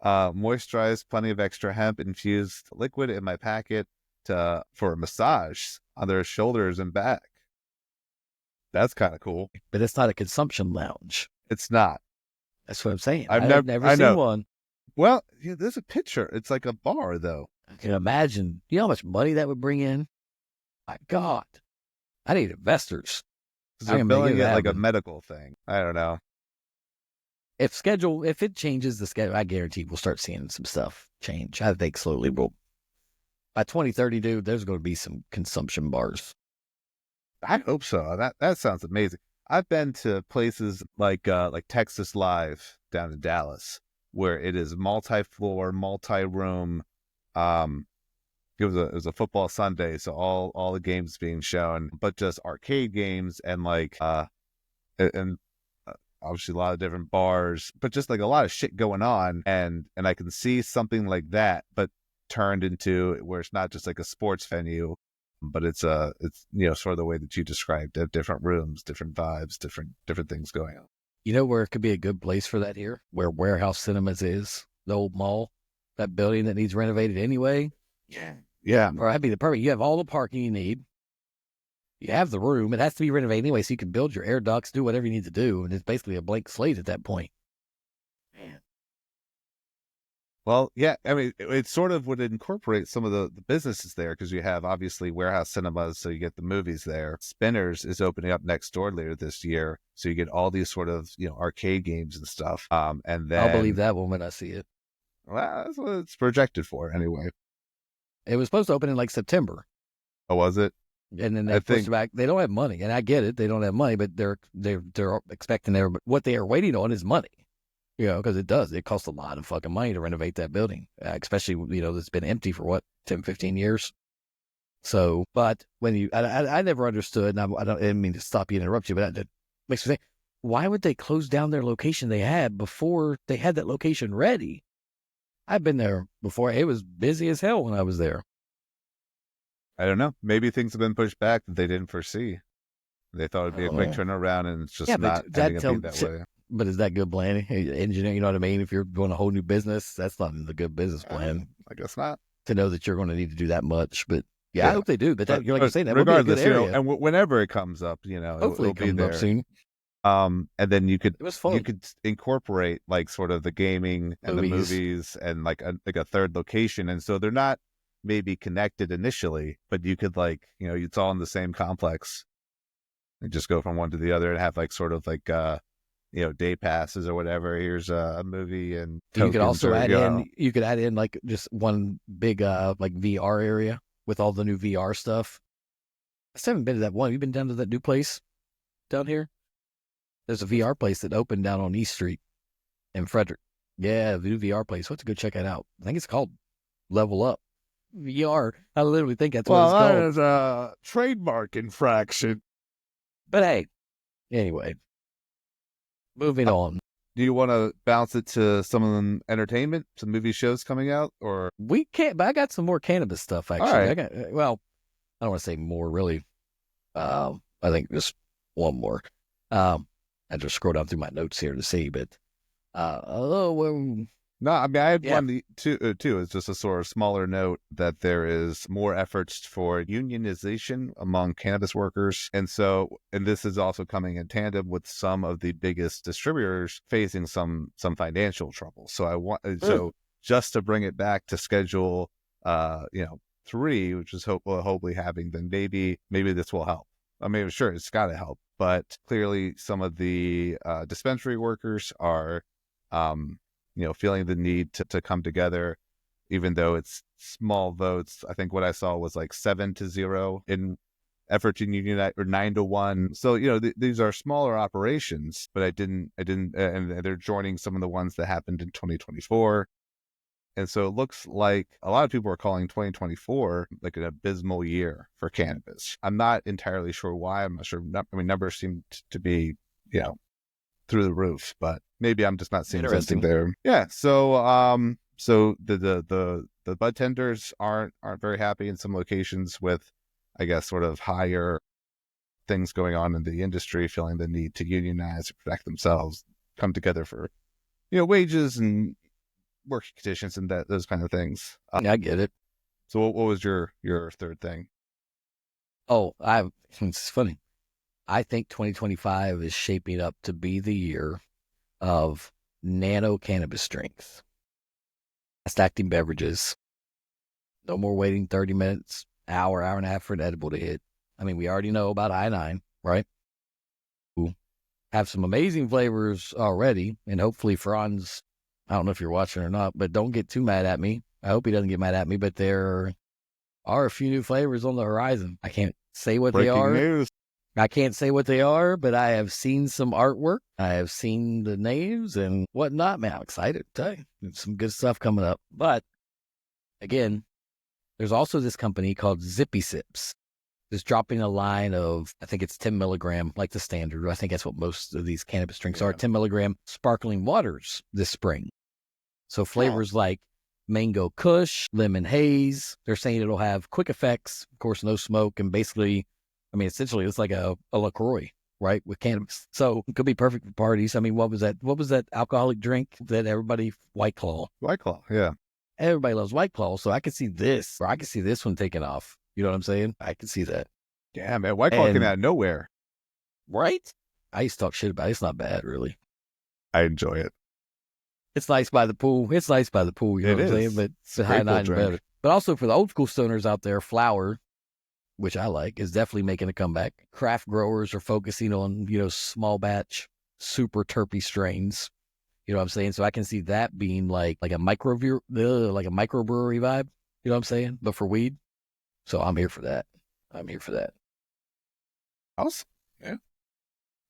Moisturized, plenty of extra hemp infused liquid in my packet for a massage on their shoulders and back. That's kind of cool. But it's not a consumption lounge. It's not. That's what I'm saying. I've never seen one. Well, yeah, there's a picture. It's like a bar, though. I can imagine. You know how much money that would bring in? My God. I need investors. They're billing it like a medical thing. I don't know. If it changes the schedule, I guarantee we'll start seeing some stuff change. I think slowly by 2030, dude, there's going to be some consumption bars. I hope so. That sounds amazing. I've been to places like Texas Live down in Dallas, where it is multi-floor, multi-room. It was a football Sunday, so all the games being shown, but just arcade games and and obviously a lot of different bars, but just like a lot of shit going on. And I can see something like that, but turned into where it's not just like a sports venue, but it's sort of the way that you described it, different rooms, different vibes, different things going on. You know where it could be a good place for that here? Where Warehouse Cinemas is, the old mall, that building that needs renovated anyway. Yeah. Or that'd be the perfect. You have all the parking you need. You have the room. It has to be renovated anyway, so you can build your air ducts, do whatever you need to do, and it's basically a blank slate at that point. Man. Well, yeah, I mean, it sort of would incorporate some of the businesses there, because you have obviously Warehouse Cinemas, so you get the movies there. Spinners is opening up next door later this year, so you get all these sort of arcade games and stuff. And then I'll believe that one when I see it. Well, that's what it's projected for anyway. It was supposed to open in like September. Oh, was it? And then they pushed it back. They don't have money, and I get it. They don't have money, but they're expecting what they are waiting on is money. Because it costs a lot of fucking money to renovate that building, especially, it's been empty for 10, 15 years. So, but when I never understood, and I didn't mean to stop you and interrupt you, but it makes me think, why would they close down their location they had before they had that location ready? I've been there before. It was busy as hell when I was there. I don't know. Maybe things have been pushed back that they didn't foresee. They thought it'd be a quick turnaround, and it's just not going to be that way. But is that good planning? Engineering, you know what I mean? If you're doing a whole new business, that's not the good business plan. I guess not. To know that you're going to need to do that much. But yeah, I hope they do. But like you're saying, that regardless, would be a good area. And whenever it comes up, hopefully it'll be there. Up soon. And then you could incorporate like sort of the gaming and the movies and like a third location. And so they're not maybe connected initially, but you could it's all in the same complex and just go from one to the other and have like sort of like day passes or whatever. Here's a movie, and you could also add in like just one big like VR area with all the new VR stuff. I still haven't been to that one. Have you been down to that new place down here? There's a VR place that opened down on East Street in Frederick. Yeah, the new VR place. Let's go check it out. I think it's called Level Up VR. I literally think that's what it's called. That is a trademark infraction. But hey, anyway, moving on. Do you want to bounce it to some of the entertainment, some movie shows coming out, or we can't? But I got some more cannabis stuff actually. Right. I don't want to say more really. I think just one more. I just scroll down through my notes here to see, but no, I mean, I had one too. It's just a sort of smaller note that there is more efforts for unionization among cannabis workers. And this is also coming in tandem with some of the biggest distributors facing some financial trouble. So just to bring it back to Schedule 3, which is hopefully having, then maybe this will help. I mean, sure, it's got to help, but clearly some of the dispensary workers are feeling the need to come together, even though it's small votes. I think what I saw was like 7-0 in effort to unionize, or 9-1. So, these are smaller operations, but I didn't, and they're joining some of the ones that happened in 2024. And so it looks like a lot of people are calling 2024 like an abysmal year for cannabis. I'm not entirely sure why. I'm not sure. Numbers seem to be, through the roof, but maybe I'm just not seeing something there. Yeah. So, the bud tenders aren't very happy in some locations with, I guess, sort of higher things going on in the industry, feeling the need to unionize, to protect themselves, come together for, wages and working conditions and those kind of things. I get it. So what was your third thing? Oh, it's funny. I think 2025 is shaping up to be the year of nano cannabis strength. Fast-acting beverages. No more waiting 30 minutes, hour and a half for an edible to hit. I mean, we already know about I-9, right? Who have some amazing flavors already, and hopefully Franz, I don't know if you're watching or not, but don't get too mad at me. I hope he doesn't get mad at me, but there are a few new flavors on the horizon. I can't say what they are. Breaking news. I can't say what they are, but I have seen some artwork. I have seen the names and whatnot. Man, I'm excited to tell you. There's some good stuff coming up. But again, there's also this company called Zippy Sips. It's dropping a line of, I think it's 10 milligram, like the standard. I think that's what most of these cannabis drinks are, 10 milligram sparkling waters this spring. So flavors like mango kush, lemon haze. They're saying it'll have quick effects, of course, no smoke, and basically, I mean, essentially, it's like a LaCroix, right, with cannabis. So it could be perfect for parties. I mean, what was that? What was that alcoholic drink that everybody, White Claw? White Claw, yeah. Everybody loves White Claw, so I could see this, or I could see this one taking off. You know what I'm saying? I can see that. Yeah, man. White Claw came out of nowhere. Right? I used to talk shit about it. It's not bad, really. I enjoy it. It's nice by the pool. It's nice by the pool, you know what I'm saying? But it's a high nine better. But also for the old school stoners out there, flower, which I like, is definitely making a comeback. Craft growers are focusing on, small batch, super terpy strains. You know what I'm saying? So I can see that being like a microbrewery vibe. You know what I'm saying? But for weed. So I'm here for that. Awesome. Yeah.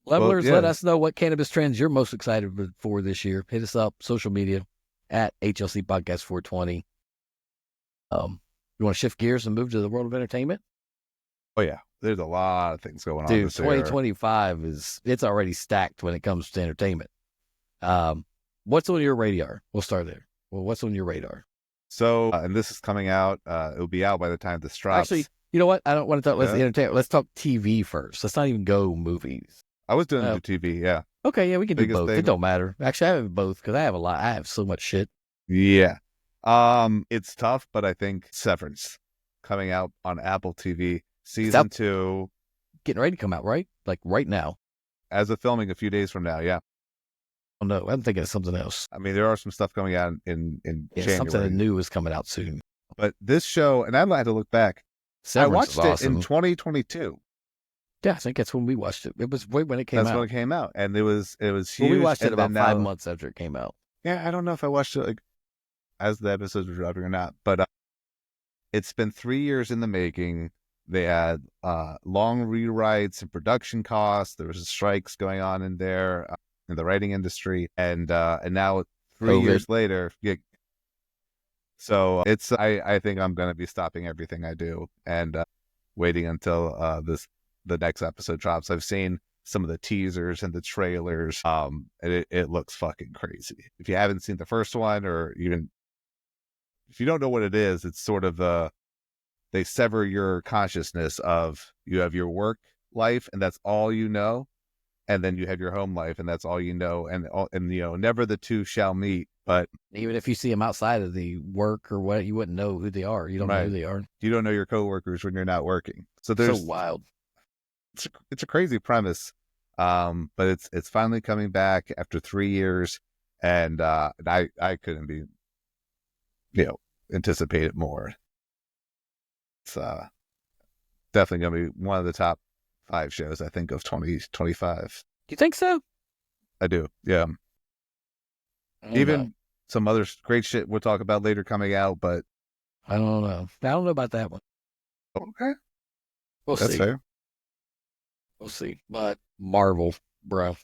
Levelers, let us know what cannabis trends you're most excited for this year. Hit us up, social media, at HLC Podcast 420. You want to shift gears and move to the world of entertainment? Oh, yeah. There's a lot of things going on Dude, this 2025 it's already stacked when it comes to entertainment. What's on your radar? We'll start there. Well, what's on your radar? So, and this is coming out. It'll be out by the time this drops. Actually, you know what? I don't want to talk. Let's entertain. Let's talk TV first. Let's not even go movies. I was doing the TV, yeah. Okay, yeah, we can do both. It don't matter. Actually, I have both because I have a lot. I have so much shit. Yeah. It's tough, but I think Severance coming out on Apple TV season 2, getting ready to come out, right? Like right now, as of filming a few days from now. Yeah. Oh no, I'm thinking of something else. I mean, there are some stuff coming out in January. Something new is coming out soon. But this show, and I had to look back. Severance I watched it in 2022. Yeah, I think that's when we watched it. It was right when it came out. That's when it came out, and it was huge. Well, we watched it about 5 months after it came out. Yeah, I don't know if I watched it as the episodes were dropping or not, but it's been 3 years in the making. They had long rewrites and production costs. There was strikes going on in there in the writing industry, and now 3 years later, so it's. I think I'm going to be stopping everything I do and waiting until the next episode drops. I've seen some of the teasers and the trailers. And it looks fucking crazy. If you haven't seen the first one, or even if you don't know what it is, it's sort of they sever your consciousness of, you have your work life and that's all you know, and then you have your home life and that's all you know, and never the two shall meet. But even if you see them outside of the work or what, you wouldn't know who they are. You don't know who they are. You don't know your coworkers when you're not working. So there's so wild. It's a crazy premise, but it's finally coming back after 3 years, and I couldn't be, anticipate it more. It's definitely gonna be one of the top 5 shows, I think, of 2025. You think so? I do, yeah. Even some other great shit we'll talk about later coming out, but I don't know. I don't know about that one. Okay, That's see. Fair. We'll see. But Marvel, bro.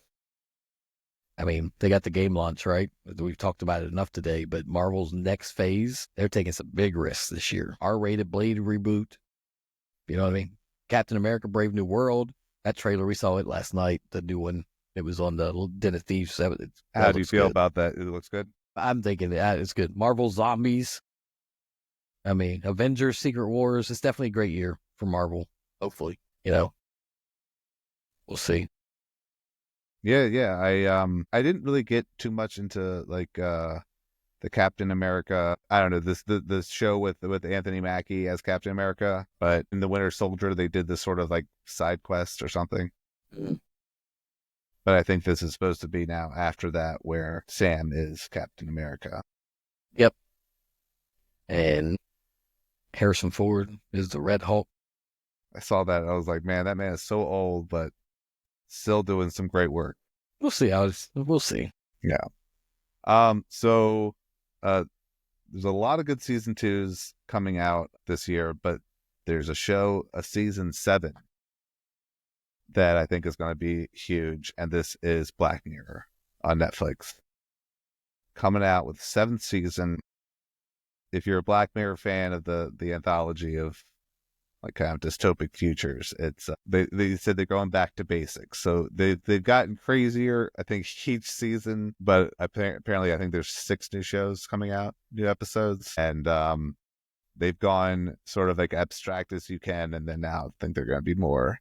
I mean, they got the game launch, right? We've talked about it enough today, but Marvel's next phase, they're taking some big risks this year. R-rated Blade reboot. You know what I mean? Captain America, Brave New World. That trailer, we saw it last night, the new one. It was on the Den of Thieves. How do you feel about that? It looks good? I'm thinking it's good. Marvel Zombies. I mean, Avengers, Secret Wars. It's definitely a great year for Marvel. Hopefully, we'll see. Yeah. I didn't really get too much into the Captain America. I don't know, the show with Anthony Mackie as Captain America, but in the Winter Soldier they did this sort of like side quest or something. Mm. But I think this is supposed to be now after that, where Sam is Captain America. Yep. And Harrison Ford is the Red Hulk. I saw that. I was like, man, that man is so old, but still doing some great work. We'll see. We'll see. Yeah. So there's a lot of good season 2s coming out this year, but there's a season 7 that I think is going to be huge, and this is Black Mirror on Netflix, coming out with 7th season. If you're a Black Mirror fan of the anthology of like kind of dystopic futures, it's they said they're going back to basics. So they've gotten crazier, I think, each season. But apparently, I think there's 6 new shows coming out, new episodes, and they've gone sort of like abstract as you can, and then now I think they're going to be more.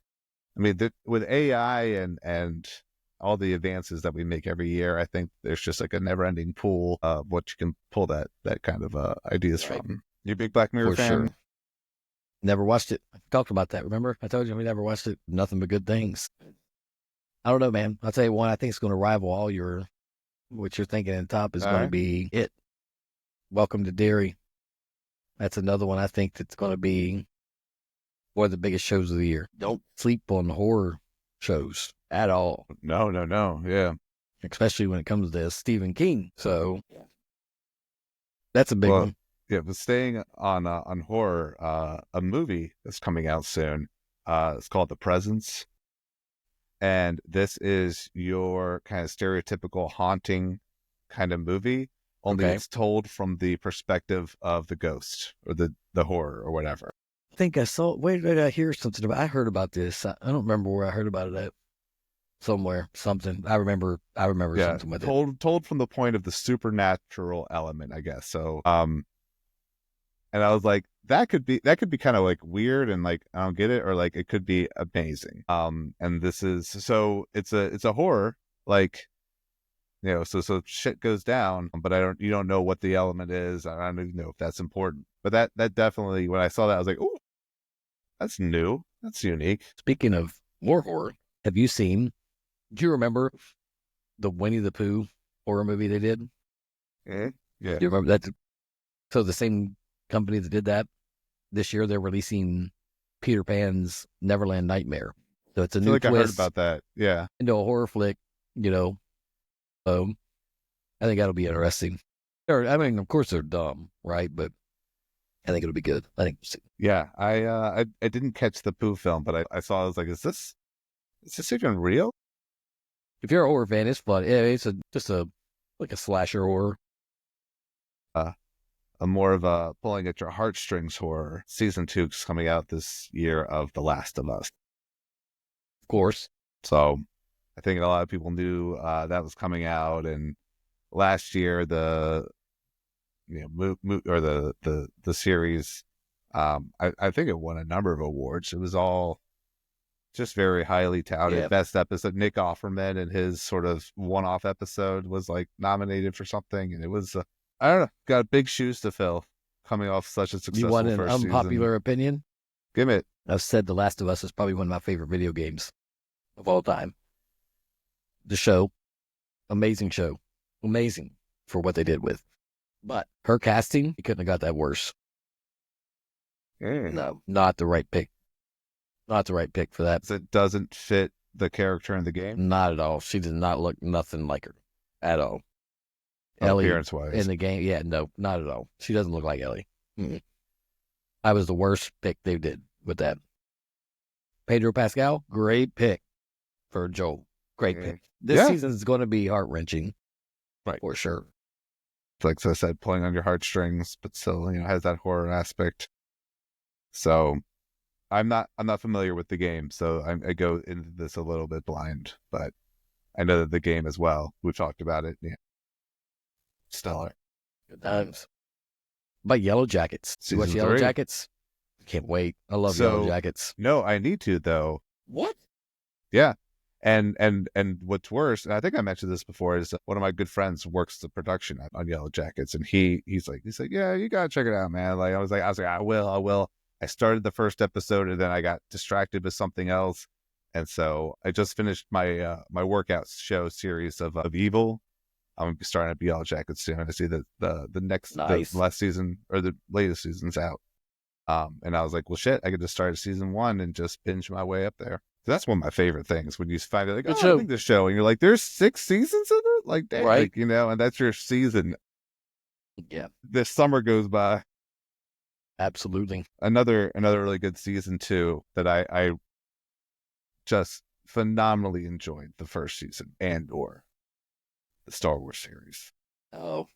I mean, with AI and all the advances that we make every year, I think there's just like a never-ending pool of what you can pull that kind of ideas from. You a big Black Mirror For fan? sure. Never watched it. I talked about that. Remember? I told you we never watched it. Nothing but good things. I don't know, man. I'll tell you one. I think it's going to rival all what you're thinking in top is All going to right. be it. Welcome to Derry. That's another one I think that's going to be one of the biggest shows of the year. Don't sleep on horror shows at all, No. Yeah. especially when it comes to Stephen King. So that's a big Well, one. yeah. But staying on horror, a movie that's coming out soon. It's called The Presence, and this is your kind of stereotypical haunting kind of movie. Only Okay. it's told from the perspective of the ghost or the horror or whatever. I think I saw, where did I hear something about? I heard about this. I don't remember where I heard about it at. Somewhere, something. I remember Yeah, something with it. told from the point of the supernatural element, I guess. So, and I was like, that could be kind of like weird and like I don't get it, or like it could be amazing. And this is so it's a horror, like so shit goes down, but you don't know what the element is. I don't even know if that's important. But that definitely, when I saw that, I was like, oh, that's new, that's unique. Speaking of more horror, have you seen? Do you remember the Winnie the Pooh horror movie they did? Yeah. Do you remember that? So the same company that did that this year, they're releasing Peter Pan's Neverland Nightmare. So it's a I feel new like I heard twist about that. Yeah. into a horror flick. You know, I think that'll be interesting. I mean, of course they're dumb, right? But I think it'll be good. I think. Yeah, I didn't catch the Pooh film, but I saw. I was like, is this even real? If you're a horror fan, it's fun. Yeah, it's just a like a slasher horror. A more of a pulling at your heartstrings horror. Season 2 is coming out this year of The Last of Us. Of course. So I think a lot of people knew that was coming out, and last year the or the series, I think it won a number of awards. It was all just very highly touted. Yeah. Best episode, Nick Offerman and his sort of one-off episode was like nominated for something, and it was I don't know, got big shoes to fill coming off such a You successful want an first unpopular season. opinion? Give it. I've said The Last of Us is probably one of my favorite video games of all time. The show, amazing show, amazing for what they did with. But her casting, you couldn't have got that worse. No, not the right pick. Not the right pick for that. It doesn't fit the character in the game, Not at all. She did not look nothing like her at all. Ellie appearance wise. in the game, yeah, no, not at all. She doesn't look like Ellie. I was the worst pick they did with that. Pedro Pascal, great pick for Joel. Great pick. This season is going to be heart wrenching, right, for sure. Like I said, pulling on your heartstrings, but still, has that horror aspect. So, I'm not familiar with the game, so I go into this a little bit blind, but I know that the game as well. We've talked about it. Yeah, stellar. Good times. But Yellow Jackets. You watch Season Yellow 3. Jackets? Can't wait. I love Yellow Jackets. No, I need to though. What? Yeah. And what's worse, and I think I mentioned this before, is one of my good friends works the production on Yellow Jackets, and he's like, yeah, you gotta check it out, man. Like I was like, I will. I started the first episode, and then I got distracted with something else, and so I just finished my my workout show series of Evil. I'm gonna be starting at Yellow Jackets soon. I see the next Nice. the last season or the latest season's out. And I was like, well, shit, I could just start at season 1 and just binge my way up there. So that's one of my favorite things when you find it like, Good I show. like this show, and you're like, there's 6 seasons of it, like, dang, Right. like, and that's your season. Yeah, This summer goes by. absolutely. Another really good season 2 that I just phenomenally enjoyed the first season and/or the Star Wars series. Oh,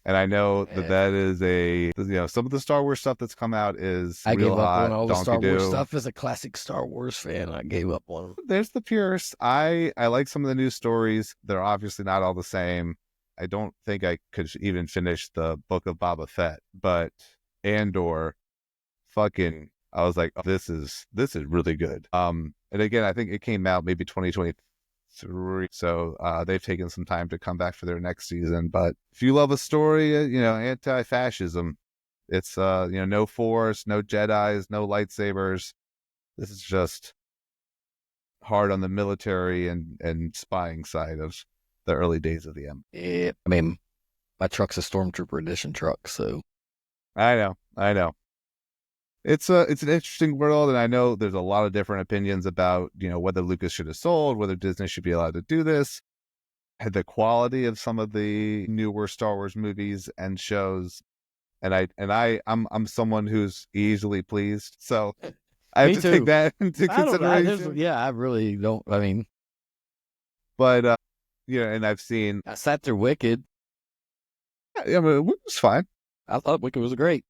And I know yeah. that is some of the Star Wars stuff that's come out is I real gave up on hot, all the donkey Star Wars do. stuff as a classic Star Wars fan. I gave up on them. There's the purists. I like some of the new stories. They're obviously not all the same. I don't think I could even finish the Book of Boba Fett, but Andor, fucking, I was like, oh, this is really good. And again, I think it came out maybe 2023, so they've taken some time to come back for their next season. But if you love a story, anti-fascism, it's no Force, no Jedis, no lightsabers. This is just hard on the military and spying side of the early days of the M. Yeah, I mean, my truck's a Stormtrooper edition truck, so I know. It's an interesting world, and I know there's a lot of different opinions about whether Lucas should have sold, whether Disney should be allowed to do this, the quality of some of the newer Star Wars movies and shows, and I'm someone who's easily pleased, so I have me to too. take that into I don't. consideration. Yeah, I really don't. I mean, But and I've seen. I sat through Wicked. Yeah, I mean, it was fine. I thought Wicked was great.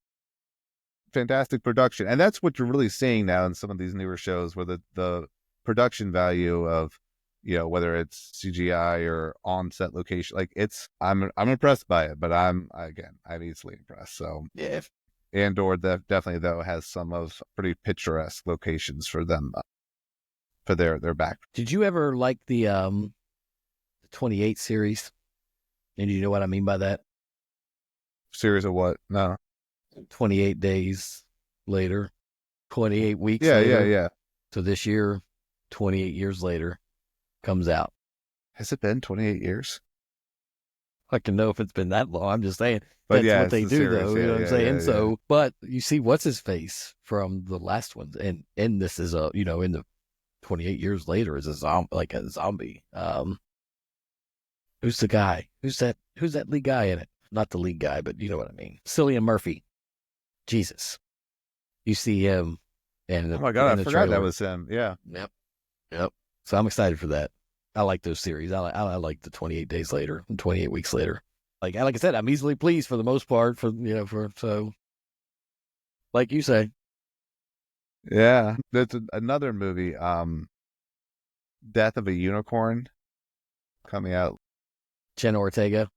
Fantastic production, and that's what you're really seeing now in some of these newer shows, where the production value of whether it's CGI or on set location, like I'm impressed by it, but I'm easily impressed. So Yeah. Andor definitely though has some of pretty picturesque locations for them for their back. Did you ever like the 28 series? And you know what I mean by that? Series of what? No. 28 days later, 28 weeks Yeah, later. yeah. So this year, 28 years later, comes out. Has it been 28 years? I can know if it's been that long. I'm just saying But that's what they do, series. though. Yeah, You know what I'm saying? yeah. So, but you see, what's his face from the last ones, and this is in the 28 years later is a zombie. Who's the guy? Who's that lead guy in it? Not the lead guy, but you know what I mean. Cillian Murphy. Jesus. You see him and Oh my God, I forgot that was him. Yeah. Yep. So I'm excited for that. I like those series. I like the 28 days later and 28 weeks later. Like I said, I'm easily pleased for the most part so like you say. Yeah. There's another movie, Death of a Unicorn, coming out. Jenna Ortega.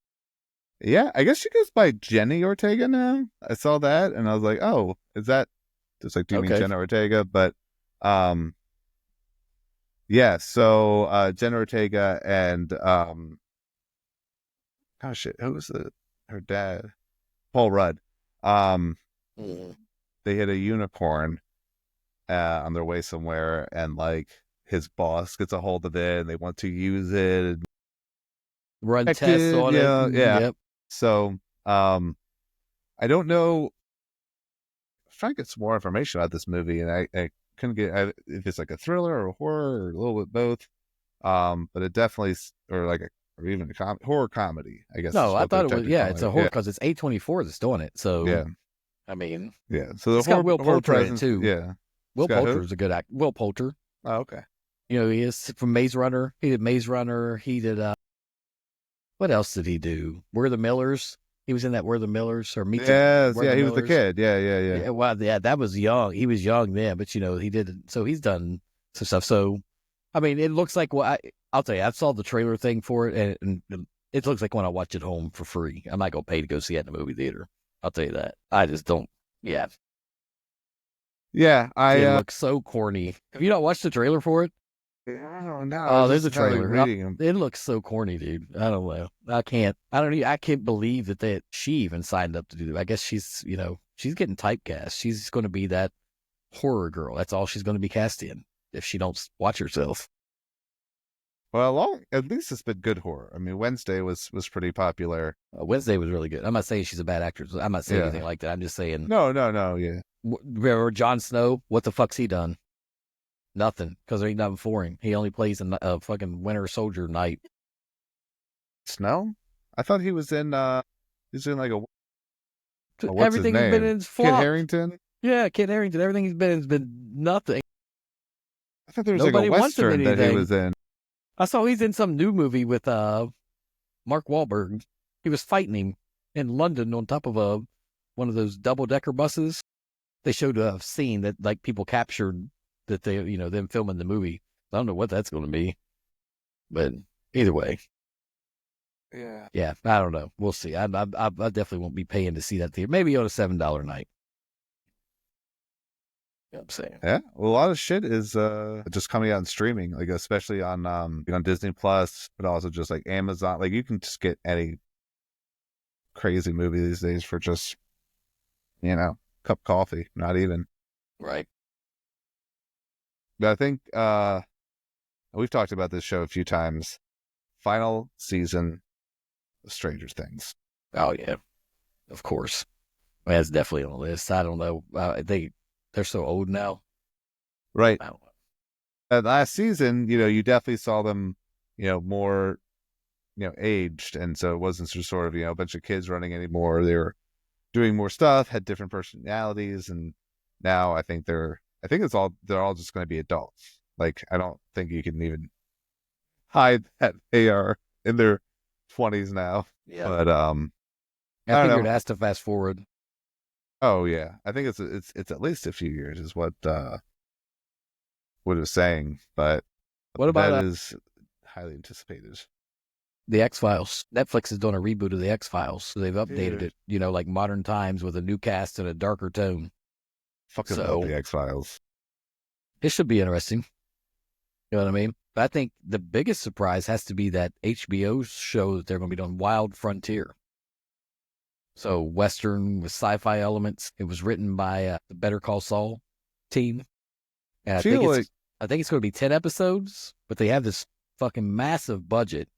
Yeah, I guess she goes by Jenny Ortega now. I saw that and I was like, oh, is that just like, do you mean Jenna Ortega? But yeah, so Jenna Ortega and oh shit, who was her dad? Paul Rudd. They hit a unicorn on their way somewhere, and like his boss gets a hold of it and they want to use it. Run tests on it. Yeah. Yep. So I don't know. I was trying to get some more information about this movie, and I couldn't get if it's like a thriller or a horror or a little bit both. But it definitely or even a horror comedy, I guess. No, I thought it was it's a horror because it's A24 that's doing it. So yeah, I mean, yeah. So it's got Will Poulter in it too. Yeah, Will Poulter is a good actor. Will Poulter. Oh, okay. He is from Maze Runner. He did Maze Runner. He did what else did he do? We're the Millers. He was in that We're the Millers or Meet Yes, the yeah, he Millers. was the kid. Yeah. Well, yeah, that was young. He was young then, but he did. So he's done some stuff. So, I mean, it looks like I'll tell you, I saw the trailer thing for it, and it looks like when I watch it home for free. I'm not gonna pay to go see it in the movie theater. I'll tell you that. I just don't. Yeah. Yeah, it looks so corny. Have you not watched the trailer for it? I don't know. Oh, there's a trailer. It looks so corny, dude. I don't know. I can't believe that she even signed up to do that. I guess she's getting typecast. She's going to be that horror girl. That's all she's going to be cast in if she don't watch herself. Well, at least it's been good horror. I mean, Wednesday was pretty popular. Wednesday was really good. I'm not saying she's a bad actress. I'm not saying anything like that. I'm just saying. No, yeah. Remember Jon Snow? What the fuck's he done? Nothing, because there ain't nothing for him. He only plays a fucking Winter Soldier Knight. Snow? I thought he was in like a. Everything he's been in is flopped. Kit Harington? Yeah, Kit Harington. Everything he's been in has been nothing. I thought there was Nobody like a wants him in Western that he anything. was in. I saw he's in some new movie with Mark Wahlberg. He was fighting him in London on top of one of those double-decker buses. They showed a scene that like people captured that they, them filming the movie. I don't know what that's going to be, but either way, yeah, I don't know. We'll see. I definitely won't be paying to see that theater. Maybe on a $7 night. You know what I'm saying? Yeah, well, a lot of shit is just coming out and streaming, like especially on Disney Plus, but also just like Amazon. Like you can just get any crazy movie these days for just cup of coffee, not even. Right. But I think we've talked about this show a few times. Final season of Stranger Things. Oh yeah, of course. Well, that's definitely on the list. I don't know. They're so old now. Right. I don't know. Last season, you definitely saw them, more, aged. And so it wasn't just sort of, a bunch of kids running anymore. They were doing more stuff, had different personalities. And now I think they're all just going to be adults. Like, I don't think you can even hide that they are in their 20s now. Yeah. But, I figured it has to fast forward. Oh yeah. I think it's at least a few years is what it was saying. But What about that is highly anticipated. the X-Files? Netflix is doing a reboot of the X-Files, so they've updated it, like modern times with a new cast and a darker tone. Fucking love the X-Files. It should be interesting. You know what I mean? But I think the biggest surprise has to be that HBO show that they're going to be doing, Wild Frontier. So Western with sci-fi elements. It was written by the Better Call Saul team. And I think it's going to be 10 episodes, but they have this fucking massive budget,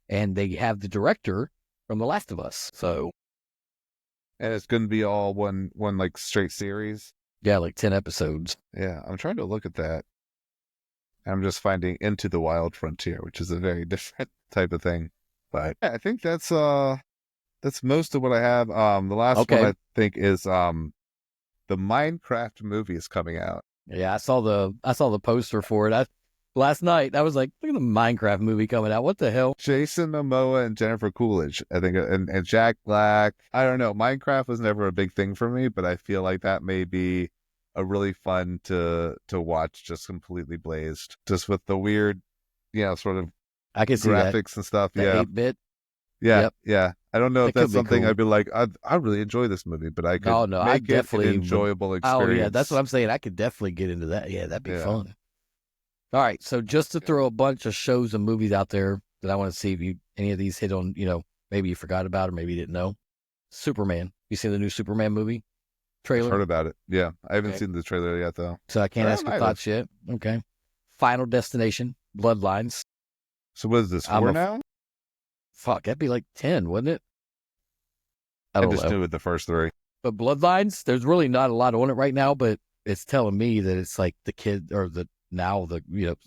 and they have the director from The Last of Us. So, and it's going to be all one like straight series. Yeah, like 10 episodes. Yeah, I'm trying to look at that. I'm just finding Into the Wild Frontier, which is a very different type of thing. But yeah, I think that's most of what I have. The last one I think is the Minecraft movie is coming out. Yeah, I saw the poster for it. Last night I was like, look at the Minecraft movie coming out. What the hell? Jason Momoa and Jennifer Coolidge, I think, and Jack Black. I don't know. Minecraft was never a big thing for me, but I feel like that may be a really fun to watch, just completely blazed, just with the weird, sort of I can see graphics and stuff. Yeah, 8-bit. Yeah, Yep. yeah. I don't know if that's something cool. I'd be like, I really enjoy this movie, but I could make it an enjoyable experience. Oh yeah, that's what I'm saying. I could definitely get into that. Yeah, that'd be fun. All right, so just to throw a bunch of shows and movies out there that I want to see if any of these hit on, maybe you forgot about or maybe you didn't know. Superman. You seen the new Superman movie trailer? I've heard about it. Yeah, I haven't seen the trailer yet though. So I can't ask your thoughts yet. Okay. Final Destination, Bloodlines. So what is this, 4 now? Fuck, that'd be like 10, wouldn't it? I just knew it the first 3. But Bloodlines, there's really not a lot on it right now, but it's telling me that it's like the kid or the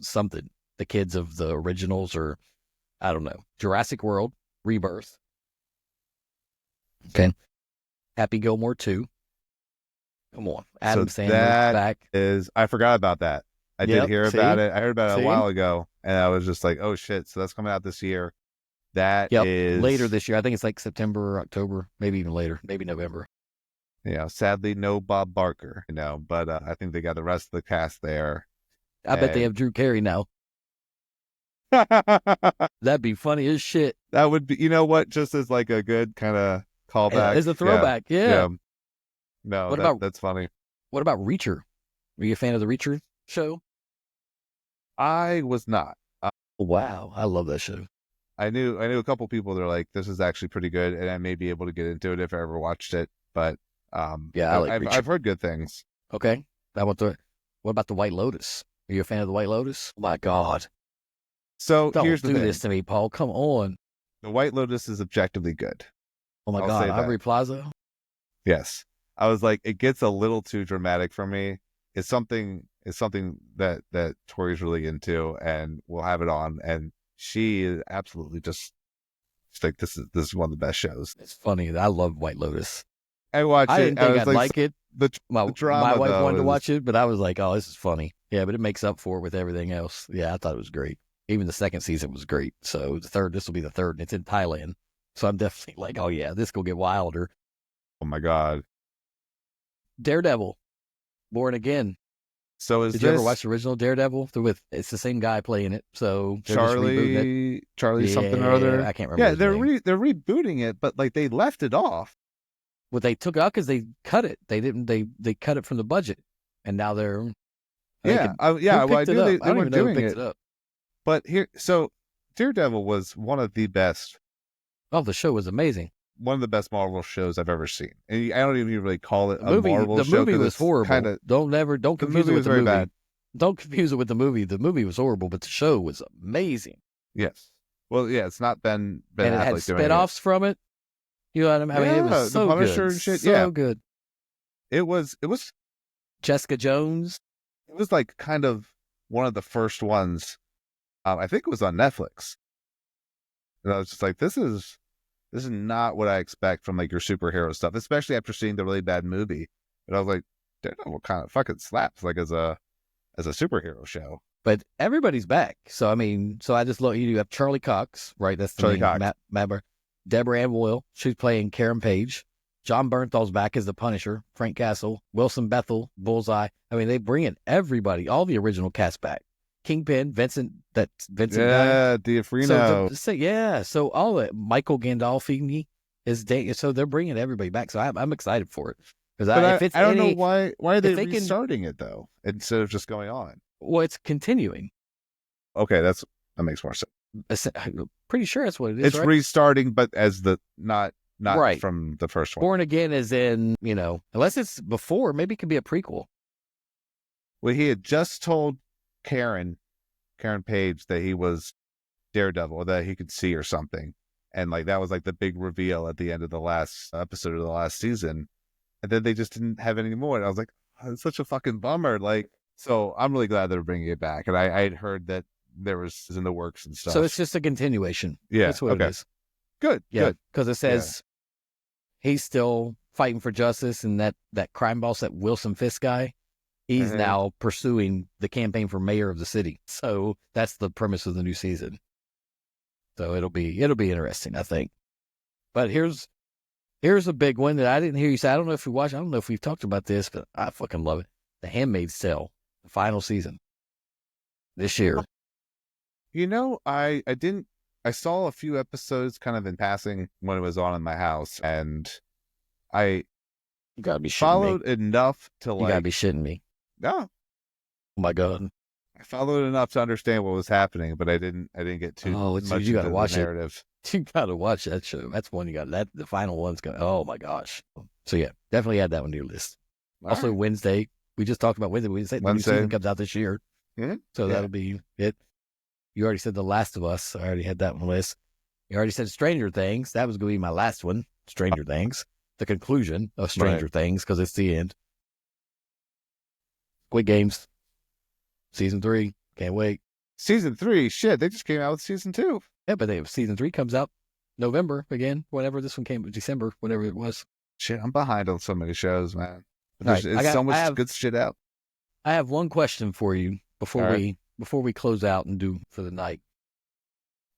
something. The kids of the originals, or I don't know. Jurassic World, Rebirth. Okay. Happy Gilmore 2. Come on. Adam Sandler's back. I forgot about that. I did hear about it. I heard about it a while ago, and I was just like, oh shit, so that's coming out this year. That is later this year. I think it's like September or October, maybe even later, maybe November. Sadly, no Bob Barker, but I think they got the rest of the cast there. I bet they have Drew Carey now. That'd be funny as shit. That would be, just as like a good kind of callback. As a throwback, yeah. No, that's funny. What about Reacher? Were you a fan of the Reacher show? I was not. Wow, I love that show. I knew a couple people that are like, this is actually pretty good, and I may be able to get into it if I ever watched it. But I've heard good things. Okay. What about the White Lotus? Are you a fan of the White Lotus? Oh my God. So Don't do this to me, Paul. Come on. The White Lotus is objectively good. Oh my God, Aubrey Plaza? Yes. I was like, it gets a little too dramatic for me. It's something that Tori's really into, and we'll have it on, and she is absolutely just like, this is one of the best shows. It's funny. I love White Lotus. I watched it. I didn't think I'd like it. The drama, my wife wanted to watch it, but I was like, oh, this is funny. Yeah, but it makes up for it with everything else. Yeah, I thought it was great. Even the second season was great. So this will be the third, and it's in Thailand. So I'm definitely like, oh yeah, this will get wilder. Oh my God. Daredevil, Born Again. So is Did you ever watch this the original Daredevil? It's the same guy playing it, so they're just rebooting it. Charlie something or Yeah, other? I can't remember Yeah, his name. they're rebooting it, but like they left it off. Well, they took it out because they cut it. They didn't. They cut it from the budget, and now they're they Yeah, could. Who yeah. Well, I picked it knew up? I they don't even weren't know who doing picked it, it up. but here, so Daredevil was one of the best, Oh, the show was amazing. Marvel shows I've ever seen. And I don't even really call it The a movie, Marvel the show movie because was it's kind horrible. of Don't the confuse it movie with was the very movie. bad. Don't confuse it with the movie. The movie was horrible, but the show was amazing, Yes. Well, yeah, it's not Ben and it had Affleck doing it. spinoffs from it. You know what I mean? I mean, it was Yeah, the so Punisher good, and shit. Yeah, so good. it was Jessica Jones. like kind of one of the first ones. I think it was on Netflix, and I was just like, this is not what I expect from like your superhero stuff, especially after seeing the really bad movie. And I was like, Daredevil kind of fucking slaps like as a superhero show. But everybody's back. So I mean, so I just look. You have Charlie Cox, right? That's the Charlie main Cox. member. Deborah Ann Woll, she's playing Karen Page. John Bernthal's back as the Punisher. Frank Castle, Wilson Bethel, Bullseye. I mean, they bring in everybody, all the original cast back. Kingpin, Vincent guy. Yeah, D'Afrino. So all that. Michael Gandolfini is dating. So they're bringing everybody back. So I'm excited for it because But if it's I don't know any, why are they they can, restarting it though instead of just going on. well, it's continuing. Okay, that makes more sense. I'm pretty sure that's what it is. It's right? restarting, but as the not Right. from the first one. Born Again is in, unless it's before, maybe it could be a prequel. Well, he had just told Karen Page that he was Daredevil, or that he could see or something. And like that was like the big reveal at the end of the last episode of the last season. And then they just didn't have any more. And I was like, oh, it's such a fucking bummer. Like, so I'm really glad they're bringing it back. And I had heard that there was in the works and stuff. So it's just a continuation. Yeah. That's what it is. Good. Yeah. Good. Because it says he's still fighting for justice, and that crime boss, that Wilson Fisk guy, he's now pursuing the campaign for mayor of the city. So that's the premise of the new season. So it'll be interesting, I think. But here's a big one that I didn't hear you say. I don't know if you watch. I don't know if we've talked about this, but I fucking love it. The Handmaid's Tale, the final season this year. I didn't. I saw a few episodes kind of in passing when it was on in my house, and I You gotta be shitting followed me. enough to You gotta be shitting me. No, Oh my god. I followed enough to understand what was happening, but I didn't get too much you gotta into watch the narrative. You gotta watch that show. That's one you got. That the final one's going. Oh my gosh. So yeah, definitely add that one to your list. Also, right. Wednesday. We just talked about Wednesday. The new season comes out this year, so that'll be it. You already said The Last of Us. I already had that one list. You already said Stranger Things. That was going to be my last one. Stranger Things. The conclusion of Stranger Things, because it's the end. Squid Games. Season 3. Can't wait. Season 3, shit, they just came out with season 2. Yeah, but season 3 comes out November again. Whenever this one came, December, whatever it was. Shit, I'm behind on so many shows, man. Right, There's so much good shit out. I have one question for you before we close out and do for the night.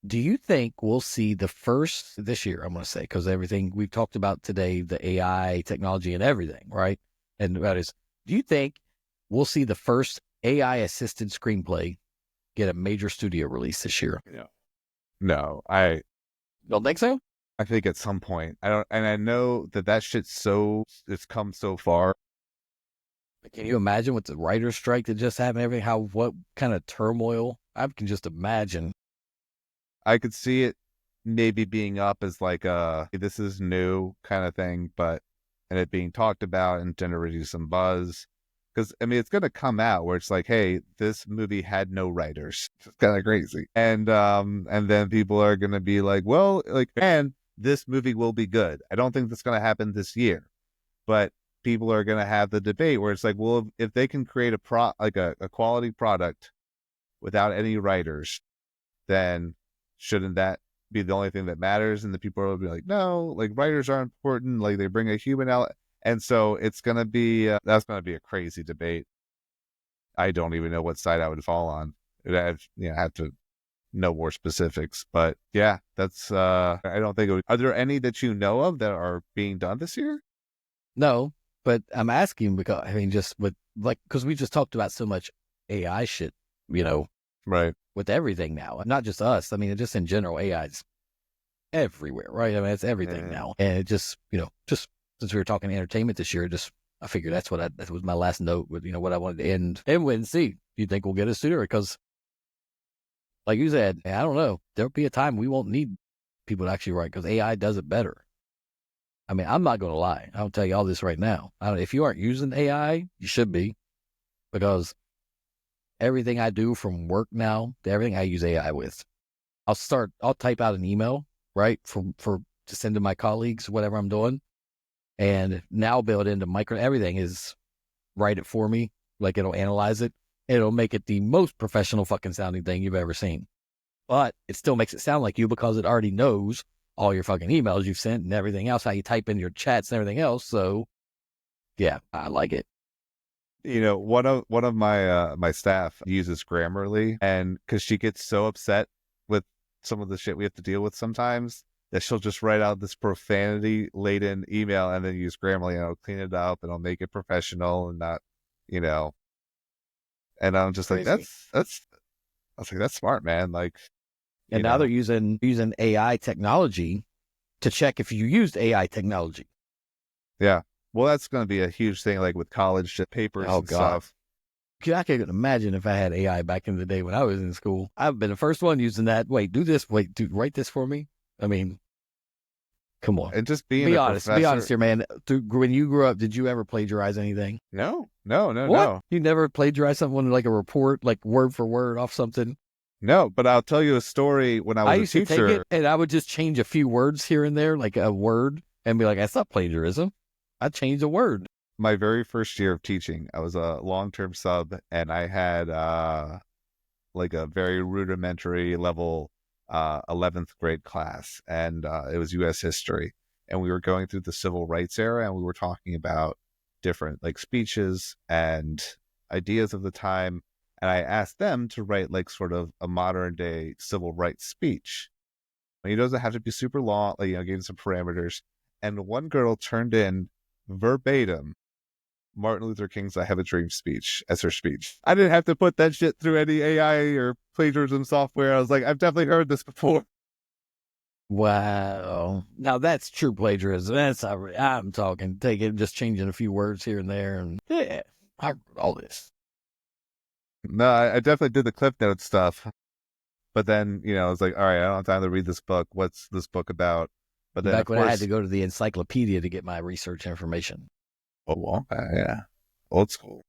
Do you think we'll see the first this year? I'm going to say, because everything we've talked about today, the AI technology and everything, right? And that is, do you think we'll see the first AI assisted screenplay get a major studio release this year? No, I don't think so. I think at some point, I know that shit's it's come so far. Can you imagine with the writer's strike that just happened, everything, what kind of turmoil? I can just imagine. I could see it maybe being up as like this is new kind of thing, and it being talked about and generating some buzz. Because, I mean, it's going to come out where it's like, hey, this movie had no writers. It's kind of crazy. And then people are going to be like, well, and this movie will be good. I don't think that's going to happen this year. But people are going to have the debate where it's like, well, if they can create a quality product without any writers, then shouldn't that be the only thing that matters? And the people will be like, no, writers are important. They bring a human out. And so it's going to be, that's going to be a crazy debate. I don't even know what side I would fall on. Have to know more specifics. But yeah, that's I don't think are there any that you know of that are being done this year? No, but I'm asking because I mean, just with because we just talked about so much AI shit, Right. with everything now, not just us. I mean, just in general, AI is everywhere, right? I mean, it's everything now, and it just just since we were talking entertainment this year, I figured that was my last note with what I wanted to end with and see. Do you think we'll get it sooner? Because like you said, I don't know. There'll be a time we won't need people to actually write because AI does it better. I mean, I'm not going to lie. I'll tell you all this right now. If you aren't using AI, you should be, because everything I do from work now to everything I use AI with. I'll type out an email, right, to send to my colleagues, whatever I'm doing. And now built into everything is write it for me. Like it'll analyze it. It'll make it the most professional fucking sounding thing you've ever seen. But it still makes it sound like you because it already knows all your fucking emails you've sent and everything else, how you type in your chats and everything else. So yeah, I like it. One of my staff uses Grammarly, and because she gets so upset with some of the shit we have to deal with sometimes, that she'll just write out this profanity laden email and then use Grammarly, and I'll clean it up and I'll make it professional and not, and I'm just like, that's I was like, that's smart, man. Like, and now they're using AI technology to check if you used AI technology. Yeah. Well, that's going to be a huge thing, like with college papers and stuff. I can't imagine if I had AI back in the day when I was in school. I've been the first one using that. Wait, do this. Wait, dude, write this for me. I mean, come on. And just be honest. Be honest here, man. When you grew up, did you ever plagiarize anything? No. You never plagiarized something like a report, like word for word off something? No, but I'll tell you a story. When I used to take it and I would just change a few words here and there, like a word, and be like, that's not plagiarism. I changed a word. My very first year of teaching, I was a long-term sub, and I had like a very rudimentary level 11th grade class, and it was U.S. history, and we were going through the civil rights era, and we were talking about different like speeches and ideas of the time, and I asked them to write like sort of a modern day civil rights speech. It doesn't have to be super long, like, gave them some parameters, and one girl turned in verbatim Martin Luther King's I Have a Dream speech as her speech. I didn't have to put that shit through any AI or plagiarism software. I was like, I've definitely heard this before. Wow. Now that's true plagiarism. I'm talking just changing a few words here and there, and yeah, I wrote all this. No, I definitely did the Cliff Notes stuff. But then, I was like, all right, I don't have time to read this book. What's this book about? But then, back when I had to go to the encyclopedia to get my research information. Oh, well, yeah. Old school.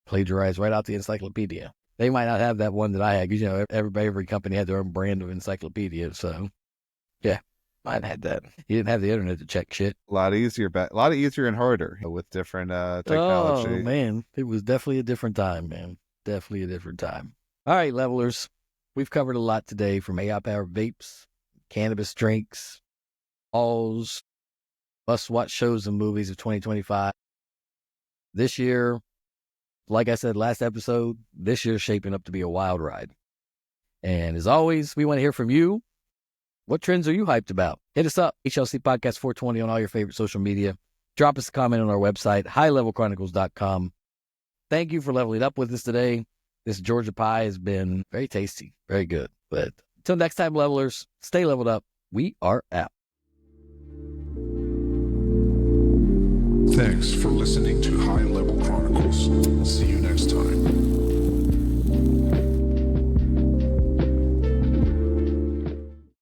Plagiarized right out the encyclopedia. They might not have that one that I had because, every company had their own brand of encyclopedia. So, yeah, mine had that. You didn't have the internet to check shit. A lot easier and harder with different technology. Oh, man. It was definitely a different time, man. Definitely a different time. All right, levelers. We've covered a lot today, from AI-powered vapes, cannabis drinks, alls, must-watch shows and movies of 2025. This year, like I said last episode, this year's shaping up to be a wild ride. And as always, we want to hear from you. What trends are you hyped about? Hit us up, HLC Podcast 420 on all your favorite social media. Drop us a comment on our website, highlevelchronicles.com. Thank you for leveling up with us today. This Georgia pie has been very tasty, very good. But until next time, levelers, stay leveled up. We are out. Thanks for listening to